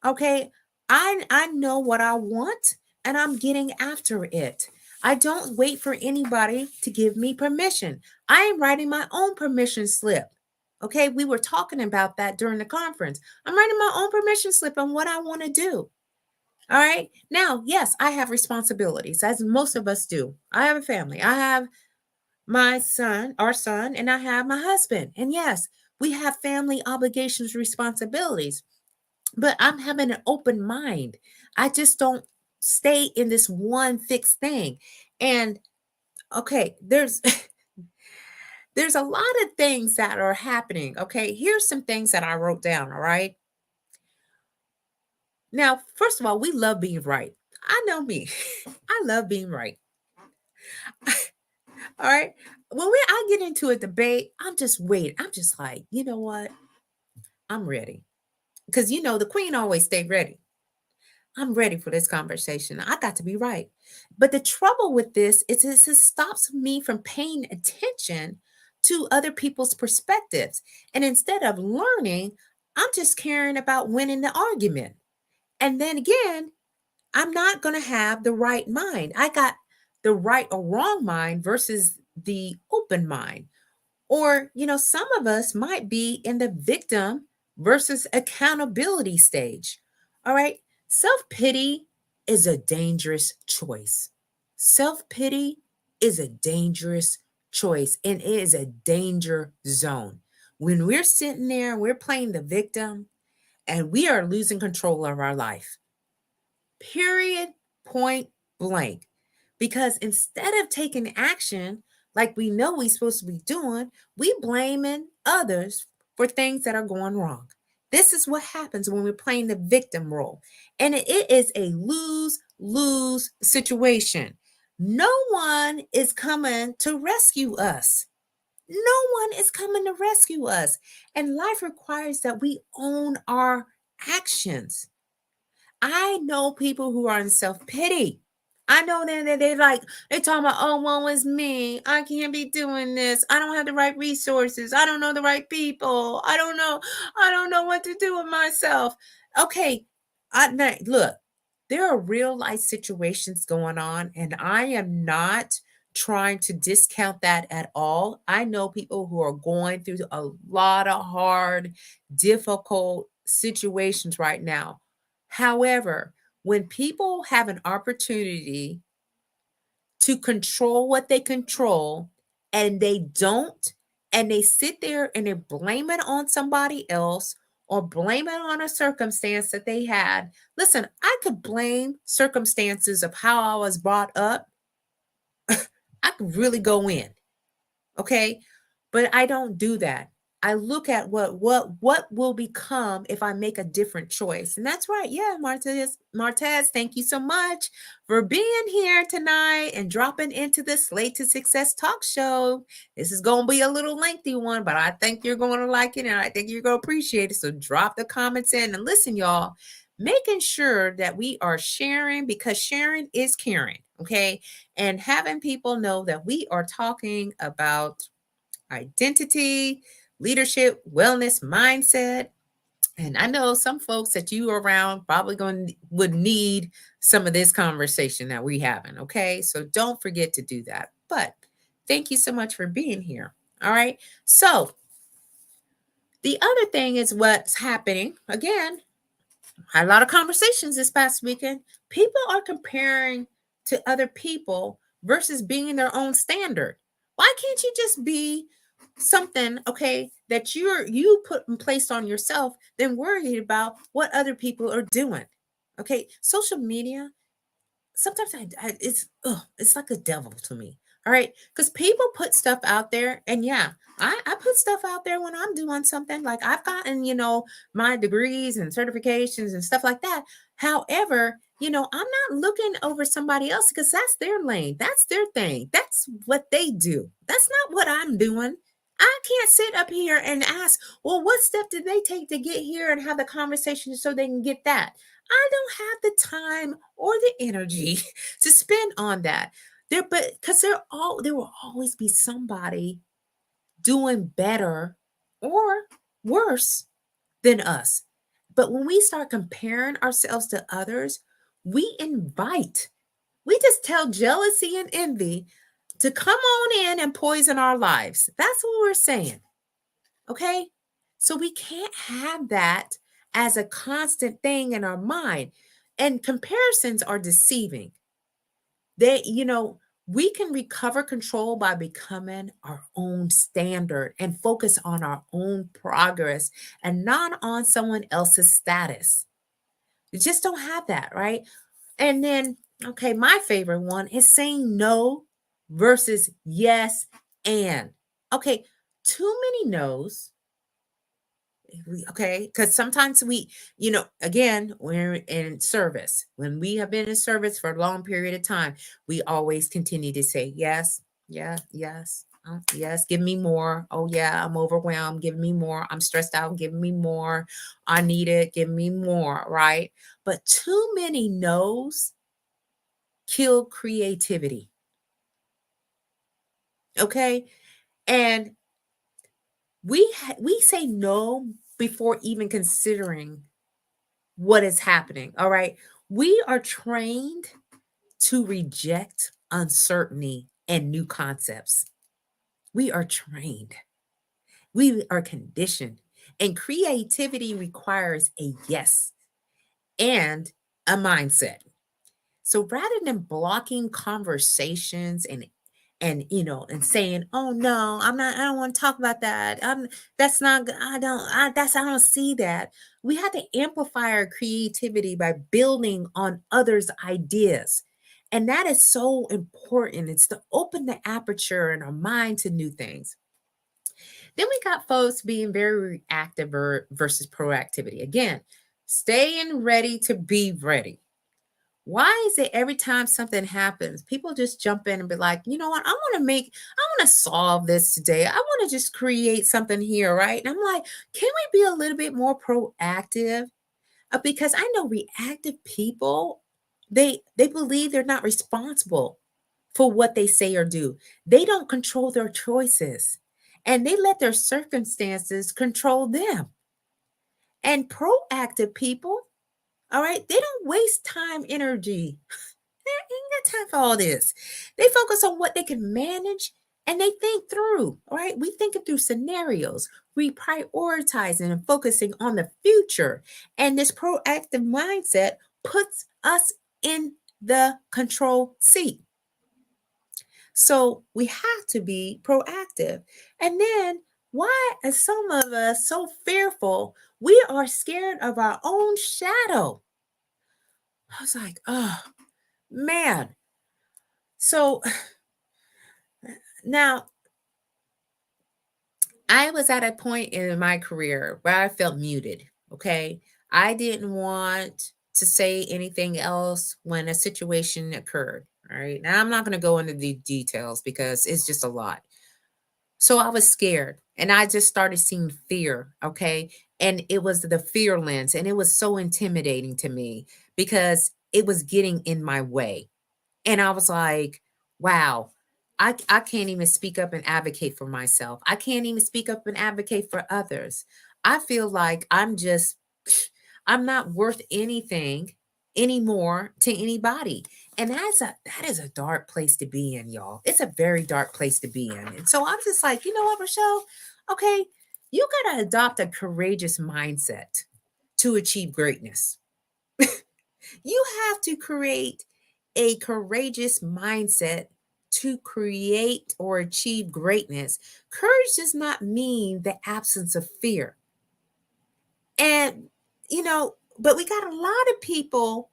Okay. I know what I want and I'm getting after it. I don't wait for anybody to give me permission. I am writing my own permission slip. Okay. We were talking about that during the conference. I'm writing my own permission slip on what I want to do. All right. Now, yes, I have responsibilities, as most of us do. I have a family. I have my son, our son, and I have my husband. And yes, we have family obligations, responsibilities, but I'm having an open mind. I just don't stay in this one fixed thing. And okay, there's a lot of things that are happening. Okay, here's some things that I wrote down. All right. Now, first of all, we love being right. I know me. I love being right. All right. I get into a debate, I'm just waiting. I'm just like, you know what? I'm ready. Because the queen always stay ready. I'm ready for this conversation. I got to be right. But the trouble with this is it stops me from paying attention to other people's perspectives. And instead of learning, I'm just caring about winning the argument. And then again, I'm not going to have the right mind. I got the right or wrong mind versus the open mind. Or, some of us might be in the victim versus accountability stage. All right. Self pity is a dangerous choice. Self pity is a dangerous choice and it is a danger zone. When we're sitting there, we're playing the victim and we are losing control of our life. Period, point blank. Because instead of taking action like we know we're supposed to be doing, we blaming others for things that are going wrong. This is what happens when we're playing the victim role. And it is a lose-lose situation. No one is coming to rescue us. No one is coming to rescue us. And life requires that we own our actions. I know people who are in self-pity. I know that they talking about, oh, well, it's me. I can't be doing this. I don't have the right resources. I don't know the right people. I don't know what to do with myself. Okay. Look, there are real life situations going on, and I am not trying to discount that at all. I know people who are going through a lot of hard, difficult situations right now. However, when people have an opportunity to control what they control and they don't, and they sit there and they blame it on somebody else or blame it on a circumstance that they had. Listen, I could blame circumstances of how I was brought up. I could really go in. Okay. But I don't do that. I look at what will become if I make a different choice. And that's right. Yeah, Martez, thank you so much for being here tonight and dropping into the SLAY To Success talk show. This is going to be a little lengthy one, but I think you're going to like it and I think you're going to appreciate it. So drop the comments in and listen, y'all, making sure that we are sharing because sharing is caring. Okay. And having people know that we are talking about identity, leadership, wellness, mindset. And I know some folks that you are around probably would need some of this conversation that we're having. Okay. So don't forget to do that. But thank you so much for being here. All right. So the other thing is what's happening. Again, I had a lot of conversations this past weekend. People are comparing to other people versus being their own standard. Why can't you just be something, okay, that you put in place on yourself than worried about what other people are doing? Okay, social media, sometimes it's like a devil to me. All right, because people put stuff out there, and yeah, I put stuff out there when I'm doing something. Like I've gotten, my degrees and certifications and stuff like that. However, I'm not looking over somebody else because that's their lane, that's their thing, that's what they do. That's not what I'm doing. I can't sit up here and ask, well, what step did they take to get here and have the conversation so they can get that? I don't have the time or the energy to spend on that. But because there will always be somebody doing better or worse than us. But when we start comparing ourselves to others, we invite, we just tell jealousy and envy to come on in and poison our lives. That's what we're saying. Okay. So we can't have that as a constant thing in our mind. And comparisons are deceiving. We can recover control by becoming our own standard and focus on our own progress and not on someone else's status. You just don't have that, right? And then, okay, my favorite one is saying no versus yes and. Okay, too many no's. Okay, because sometimes again, we're in service. When we have been in service for a long period of time, we always continue to say yes, yeah, yes, yes, give me more. Oh yeah, I'm overwhelmed, give me more. I'm stressed out, give me more. I need it, give me more, right? But too many no's kill creativity. Okay, and we say no before even considering what is happening. All right. We are trained to reject uncertainty and new concepts. We are trained, we are conditioned, and creativity requires a yes and a mindset. So rather than blocking conversations and saying, "Oh no, I don't want to talk about that. That's not I don't see that." We have to amplify our creativity by building on others' ideas. And that is so important. It's to open the aperture in our mind to new things. Then we got folks being very reactive versus proactivity. Again, staying ready to be ready. Why is it every time something happens, people just jump in and be like, you know what? I want to solve this today. I want to just create something here, right? And I'm like, can we be a little bit more proactive? Because I know reactive people, they believe they're not responsible for what they say or do. They don't control their choices, and they let their circumstances control them. And proactive people, all right, they don't waste time, energy. They ain't got time for all this. They focus on what they can manage and they think through. All right. We thinking through scenarios, reprioritizing and focusing on the future. And this proactive mindset puts us in the control seat. So we have to be proactive. And then why are some of us so fearful? We are scared of our own shadow. I was like, oh man. So now I was at a point in my career where I felt muted. Okay. I didn't want to say anything else when a situation occurred. All right. Now I'm not going to go into the details because it's just a lot. So I was scared and I just started seeing fear. Okay. And it was the fear lens and it was so intimidating to me because it was getting in my way. And I was like, wow, I can't even speak up and advocate for myself. I can't even speak up and advocate for others. I feel like I'm not worth anything anymore to anybody. And that is a dark place to be in, y'all. It's a very dark place to be in. And so I'm just like, you know what, Rochelle? Okay, you got to adopt a courageous mindset to achieve greatness. You have to create a courageous mindset to create or achieve greatness. Courage does not mean the absence of fear. And, but we got a lot of people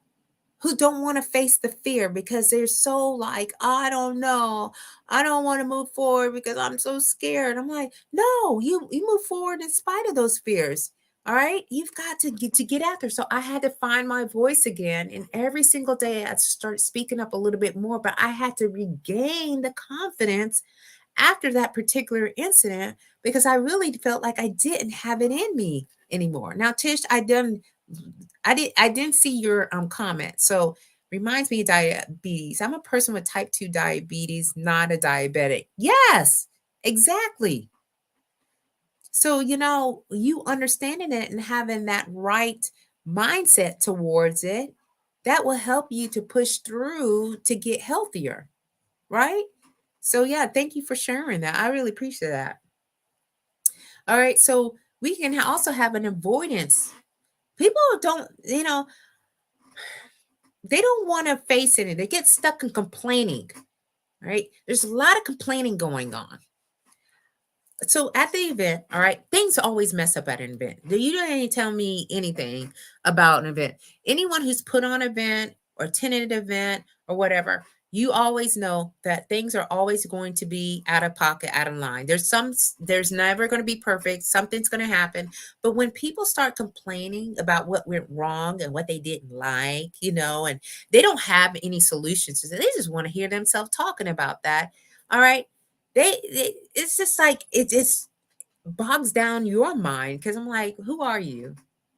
who don't want to face the fear because they're so like, I don't know. I don't want to move forward because I'm so scared. I'm like, no, you move forward in spite of those fears. All right. You've got to get out there. So I had to find my voice again. And every single day I started speaking up a little bit more, but I had to regain the confidence after that particular incident because I really felt like I didn't have it in me anymore. Now, Tish, I didn't see your comment. So Reminds me of diabetes. I'm a person with type 2 diabetes, not a diabetic. Yes, exactly. So, you understanding it and having that right mindset towards it, that will help you to push through to get healthier, right? So, yeah, thank you for sharing that. I really appreciate that. All right. So, we can also have an avoidance. People don't, they don't want to face it. They get stuck in complaining, right? There's a lot of complaining going on. So at the event, all right, things always mess up at an event. You don't need to tell me anything about an event. Anyone who's put on an event or attended an event or whatever, you always know that things are always going to be out of pocket, out of line. There's never going to be perfect. Something's going to happen. But when people start complaining about what went wrong and what they didn't like, and they don't have any solutions, they just want to hear themselves talking about that. All right. It's just like it just bogs down your mind because I'm like, who are you?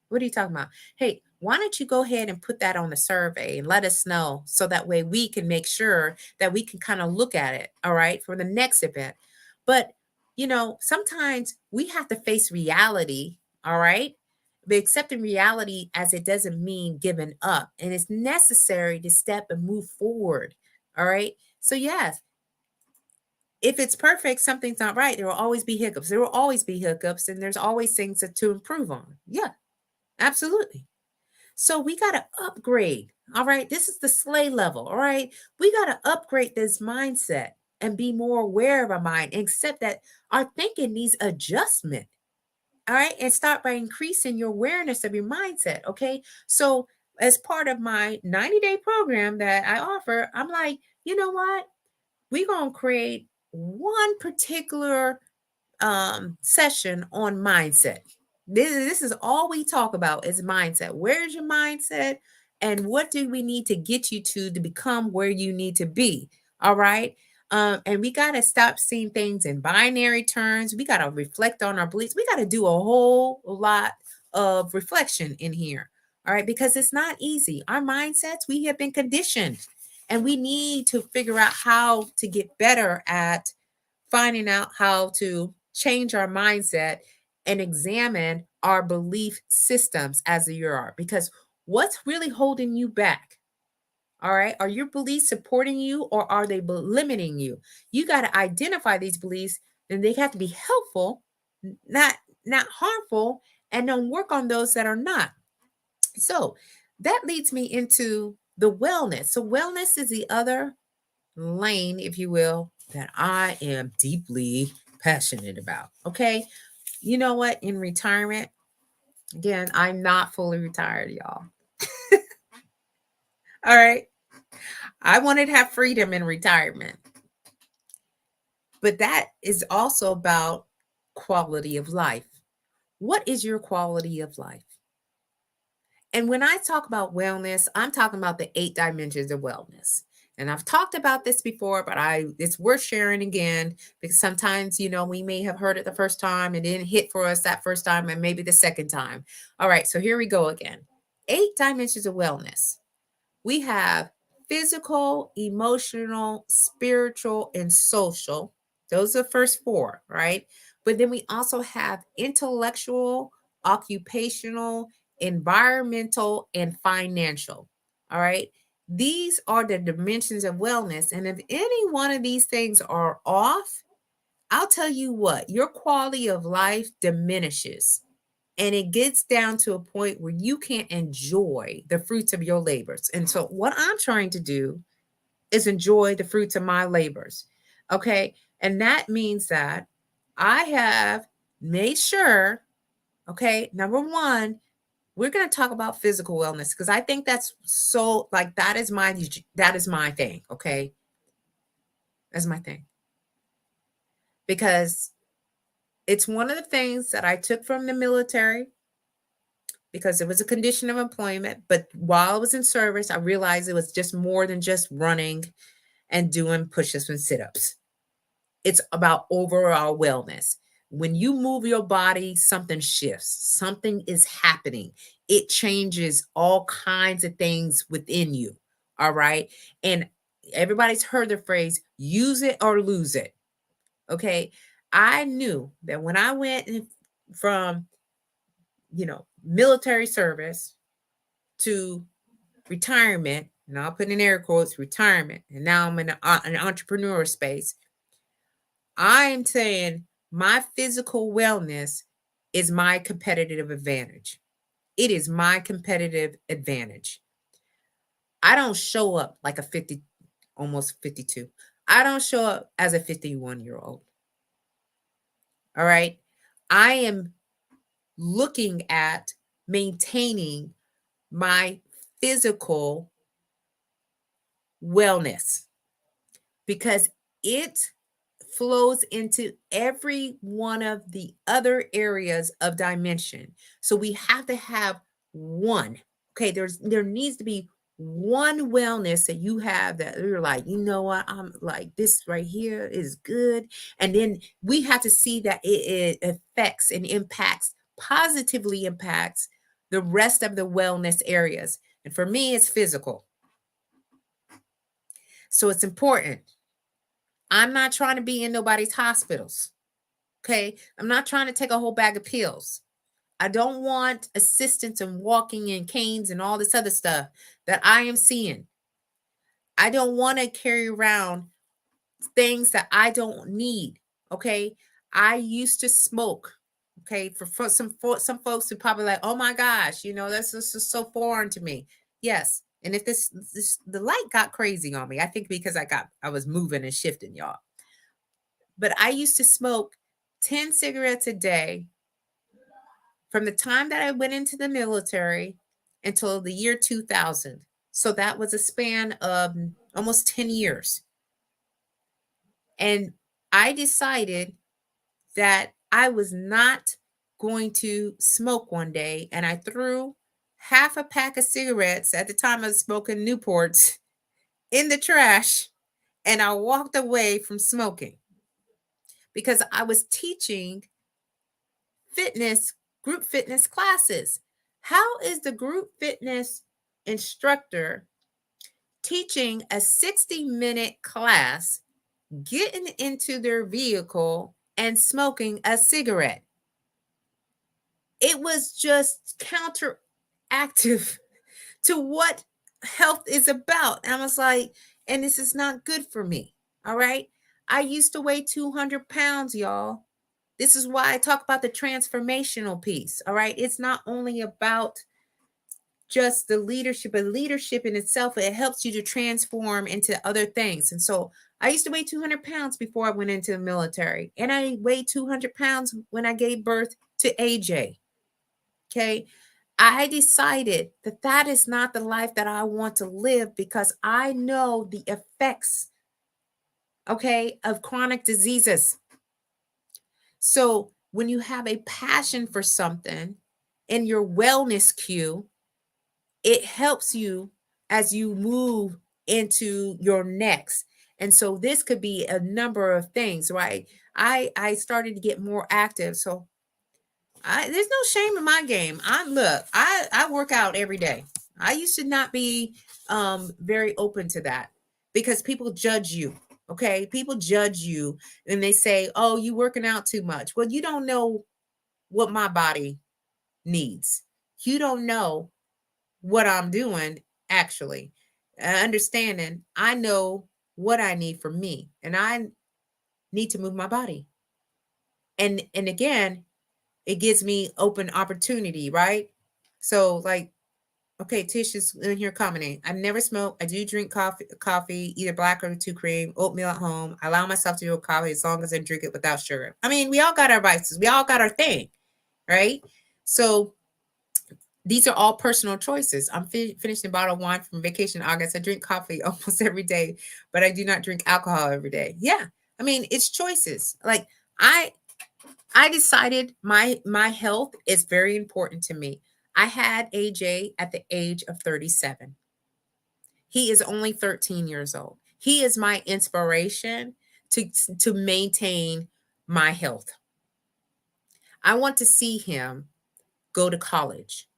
What are you talking about? Hey, why don't you go ahead and put that on the survey and let us know so that way we can make sure that we can kind of look at it, all right, for the next event. But, sometimes we have to face reality, all right? But accepting reality as it doesn't mean giving up. And it's necessary to step and move forward, all right? So, yes, if it's perfect, something's not right. There will always be hiccups. There will always be hiccups, and there's always things to improve on. Yeah, absolutely. So we got to upgrade. All right. This is the SLAY level. All right. We got to upgrade this mindset and be more aware of our mind and accept that our thinking needs adjustment. All right. And start by increasing your awareness of your mindset. Okay. So, as part of my 90-day program that I offer, I'm like, you know what? We're going to create one particular session on mindset. This is all we talk about is mindset. Where's your mindset? And what do we need to get you to become where you need to be? All right. And we got to stop seeing things in binary terms. We got to reflect on our beliefs. We got to do a whole lot of reflection in here. All right. Because it's not easy. Our mindsets, we have been conditioned and we need to figure out how to get better at finding out how to change our mindset and examine our belief systems as you are. Because what's really holding you back? All right. Are your beliefs supporting you or are they limiting you? You got to identify these beliefs and they have to be helpful, not harmful, and then work on those that are not. So that leads me into the wellness. So wellness is the other lane, if you will, that I am deeply passionate about. Okay. You know what? In retirement, again, I'm not fully retired, y'all. All right. I wanted to have freedom in retirement. But that is also about quality of life. What is your quality of life? And when I talk about wellness, I'm talking about the 8 dimensions of wellness. And I've talked about this before, but it's worth sharing again because sometimes, we may have heard it the first time and didn't hit for us that first time and maybe the second time. All right, so here we go again. 8 dimensions of wellness. We have physical, emotional, spiritual, and social. Those are the first 4, right? But then we also have intellectual, occupational, environmental, and financial. All right. These are the dimensions of wellness. And if any one of these things are off, I'll tell you what, your quality of life diminishes. And it gets down to a point where you can't enjoy the fruits of your labors. And so, what I'm trying to do is enjoy the fruits of my labors. Okay. And that means that I have made sure, okay, number one, we're going to talk about physical wellness because I think that's so like that is my thing. Okay. That's my thing. Because it's one of the things that I took from the military because it was a condition of employment. But while I was in service, I realized it was just more than just running and doing push-ups and sit-ups. It's about overall wellness. When you move your body, something shifts, something is happening. It changes all kinds of things within you. All right. And everybody's heard the phrase, use it or lose it. Okay. I knew that when I went from, military service to retirement, and I'll put in air quotes retirement, and now I'm in an entrepreneur space, I'm saying my physical wellness is my competitive advantage. It is my competitive advantage. I don't show up like a 50, almost 52. I don't show up as a 51-year-old. All right. I am looking at maintaining my physical wellness because it flows into every one of the other areas of dimension. So we have to have one. Okay, there needs to be one wellness that you have that you're like, you know what, I'm like, this right here is good. And then we have to see that it affects and impacts, positively impacts the rest of the wellness areas. And for me, it's physical. So it's important. I'm not trying to be in nobody's hospitals. Okay. I'm not trying to take a whole bag of pills. I don't want assistance in walking and canes and all this other stuff that I am seeing. I don't want to carry around things that I don't need. Okay. I used to smoke. Okay. For some folks who probably like, oh my gosh, this is so foreign to me. Yes. And if this the light got crazy on me, I think because I was moving and shifting, y'all. But I used to smoke 10 cigarettes a day from the time that I went into the military until the year 2000. So that was a span of almost 10 years. And I decided that I was not going to smoke one day. And I threw half a pack of cigarettes, at the time I was smoking Newports, in the trash. And I walked away from smoking because I was teaching group fitness classes. How is the group fitness instructor teaching a 60-minute class, getting into their vehicle and smoking a cigarette? It was just counteractive to what health is about. And I was like, and this is not good for me. All right. I used to weigh 200 pounds, y'all. This is why I talk about the transformational piece. All right. It's not only about just the leadership, but leadership in itself, it helps you to transform into other things. And so I used to weigh 200 pounds before I went into the military. And I weighed 200 pounds when I gave birth to AJ. Okay. I decided that that is not the life that I want to live because I know the effects, okay, of chronic diseases. So when you have a passion for something in your wellness queue, it helps you as you move into your next. And so this could be a number of things, right? I started to get more active. So there's no shame in my game. I work out every day. I used to not be very open to that because people judge you. Okay, people judge you and they say, "Oh, you working out too much." Well, you don't know what my body needs. You don't know what I'm doing actually. Understanding, I know what I need for me, and I need to move my body. And again, it gives me open opportunity, right? So like, okay, Tish is in here commenting. I never smoke. I do drink coffee, either black or two cream, oatmeal at home. I allow myself to do a coffee as long as I drink it without sugar. I mean, we all got our vices. We all got our thing, right? So these are all personal choices. I'm finishing a bottle of wine from vacation in August. I drink coffee almost every day, but I do not drink alcohol every day. Yeah. I mean, it's choices. Like I decided my health is very important to me. I had AJ at the age of 37. He is only 13 years old. He is my inspiration to maintain my health. I want to see him go to college.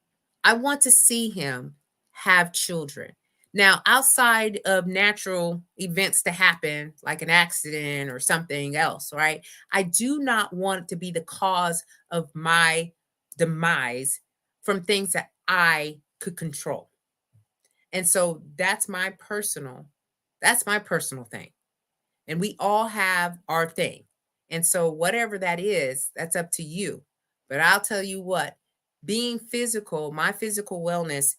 I want to see him have children. Now, outside of natural events to happen, like an accident or something else, right? I do not want to be the cause of my demise from things that I could control. And so that's my personal thing. And we all have our thing. And so whatever that is, that's up to you. But I'll tell you what, being physical, my physical wellness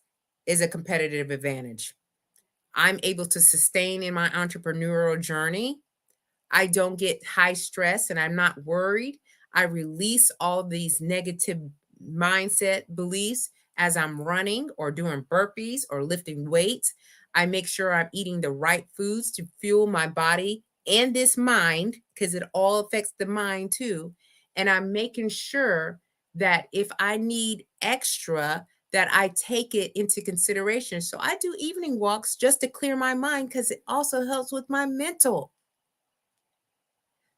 is a competitive advantage. I'm able to sustain in my entrepreneurial journey. I don't get high stress and I'm not worried. I release all these negative mindset beliefs as I'm running or doing burpees or lifting weights. I make sure I'm eating the right foods to fuel my body and this mind, because it all affects the mind too. And I'm making sure that if I need extra, that I take it into consideration. So I do evening walks just to clear my mind because it also helps with my mental.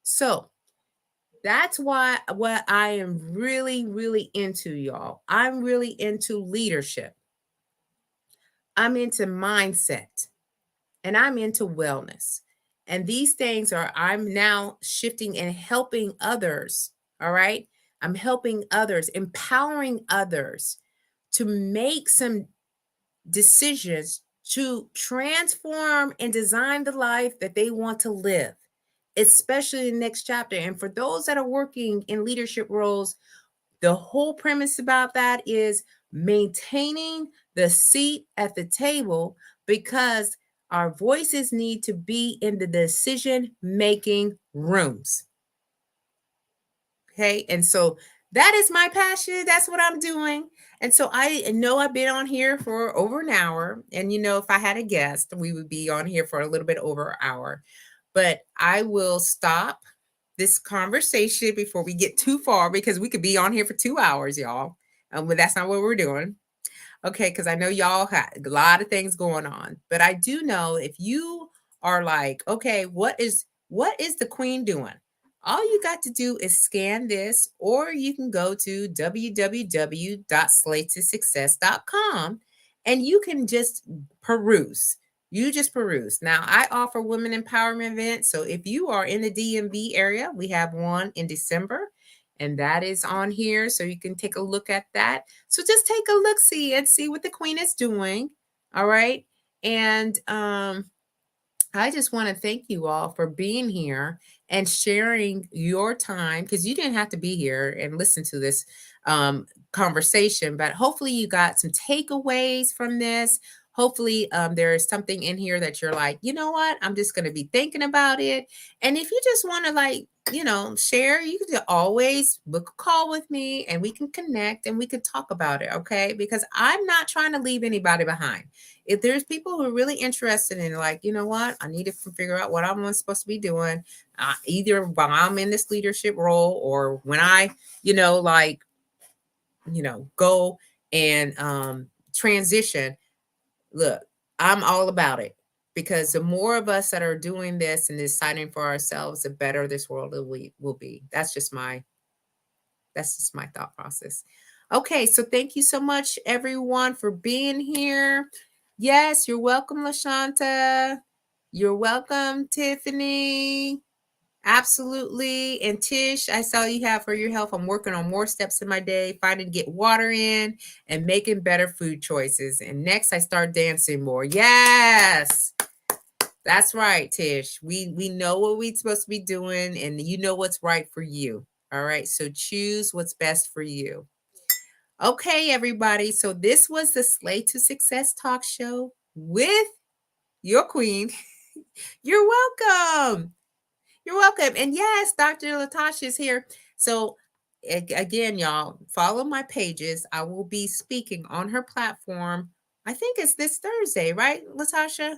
So that's why what I am really, really into, y'all. I'm really into leadership. I'm into mindset and I'm into wellness. And these things are, I'm now shifting and helping others. All right. I'm helping others, empowering others to make some decisions to transform and design the life that they want to live, especially in the next chapter. And for those that are working in leadership roles, the whole premise about that is maintaining the seat at the table, because our voices need to be in the decision making rooms. Okay. And so that is my passion. That's what I'm doing. And so I know I've been on here for over an hour. And, if I had a guest, we would be on here for a little bit over an hour. But I will stop this conversation before we get too far, because we could be on here for 2 hours, y'all. But that's not what we're doing. Okay, because I know y'all have a lot of things going on. But I do know if you are like, okay, what is the queen doing? All you got to do is scan this, or you can go to www.slaytosuccess.com and you can just peruse. You just peruse. Now, I offer women empowerment events. So if you are in the DMV area, we have one in December, and that is on here. So you can take a look at that. So just take a look, see, and see what the queen is doing. All right. And I just want to thank you all for being here and sharing your time, because you didn't have to be here and listen to this conversation, but hopefully you got some takeaways from this. Hopefully there is something in here that you're like, you know what, I'm just going to be thinking about it. And if you just want to share, you can always book a call with me and we can connect and we can talk about it. Okay. Because I'm not trying to leave anybody behind. If there's people who are really interested in, like, you know what, I need to figure out what I'm supposed to be doing, either while I'm in this leadership role or when I, go and transition. Look, I'm all about it, because the more of us that are doing this and deciding for ourselves, the better this world will be. That's just my thought process. Okay, so thank you so much, everyone, for being here. Yes, you're welcome, LaShanta. You're welcome, Tiffany. Absolutely. And Tish, I saw you have for your health. I'm working on more steps in my day, finding to get water in and making better food choices. And next, I start dancing more. Yes. That's right, Tish. We know what we're supposed to be doing, and you know what's right for you. All right. So choose what's best for you. Okay, everybody. So this was the Slay to Success talk show with your queen. You're welcome. You're welcome. And yes, Dr. Latasha is here. So again, y'all, follow my pages. I will be speaking on her platform. I think it's this Thursday, right, Latasha?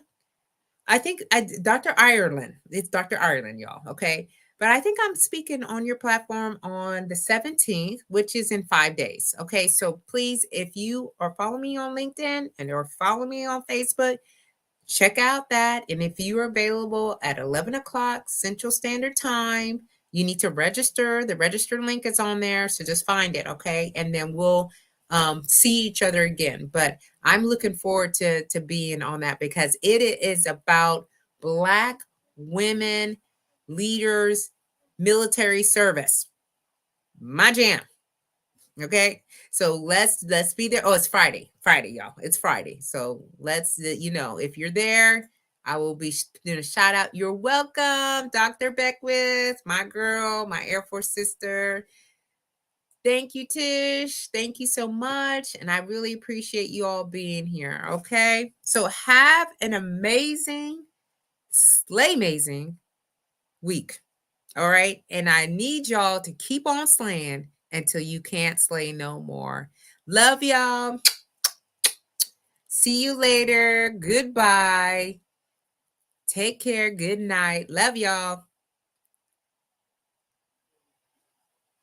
I think Dr. Ireland. It's Dr. Ireland, y'all. Okay. But I think I'm speaking on your platform on the 17th, which is in 5 days. Okay. So please, if you are following me on LinkedIn and or follow me on Facebook, check out that. And if you are available at 11 o'clock Central Standard Time, you need to register. The register link is on there. So just find it. Okay. And then we'll see each other again. But I'm looking forward to being on that because it is about Black women leaders, military service. My jam. Okay, so let's be there. Oh, it's Friday, y'all. It's Friday, so let's if you're there, I will be doing a shout out. You're welcome, Dr. Beckwith, my girl, my Air Force sister. Thank you, Tish. Thank you so much, and I really appreciate you all being here. Okay, so have an amazing, slay amazing week. All right. And I need y'all to keep on slaying until you can't slay no more. Love y'all. See you later. Goodbye. Take care. Good night. Love y'all.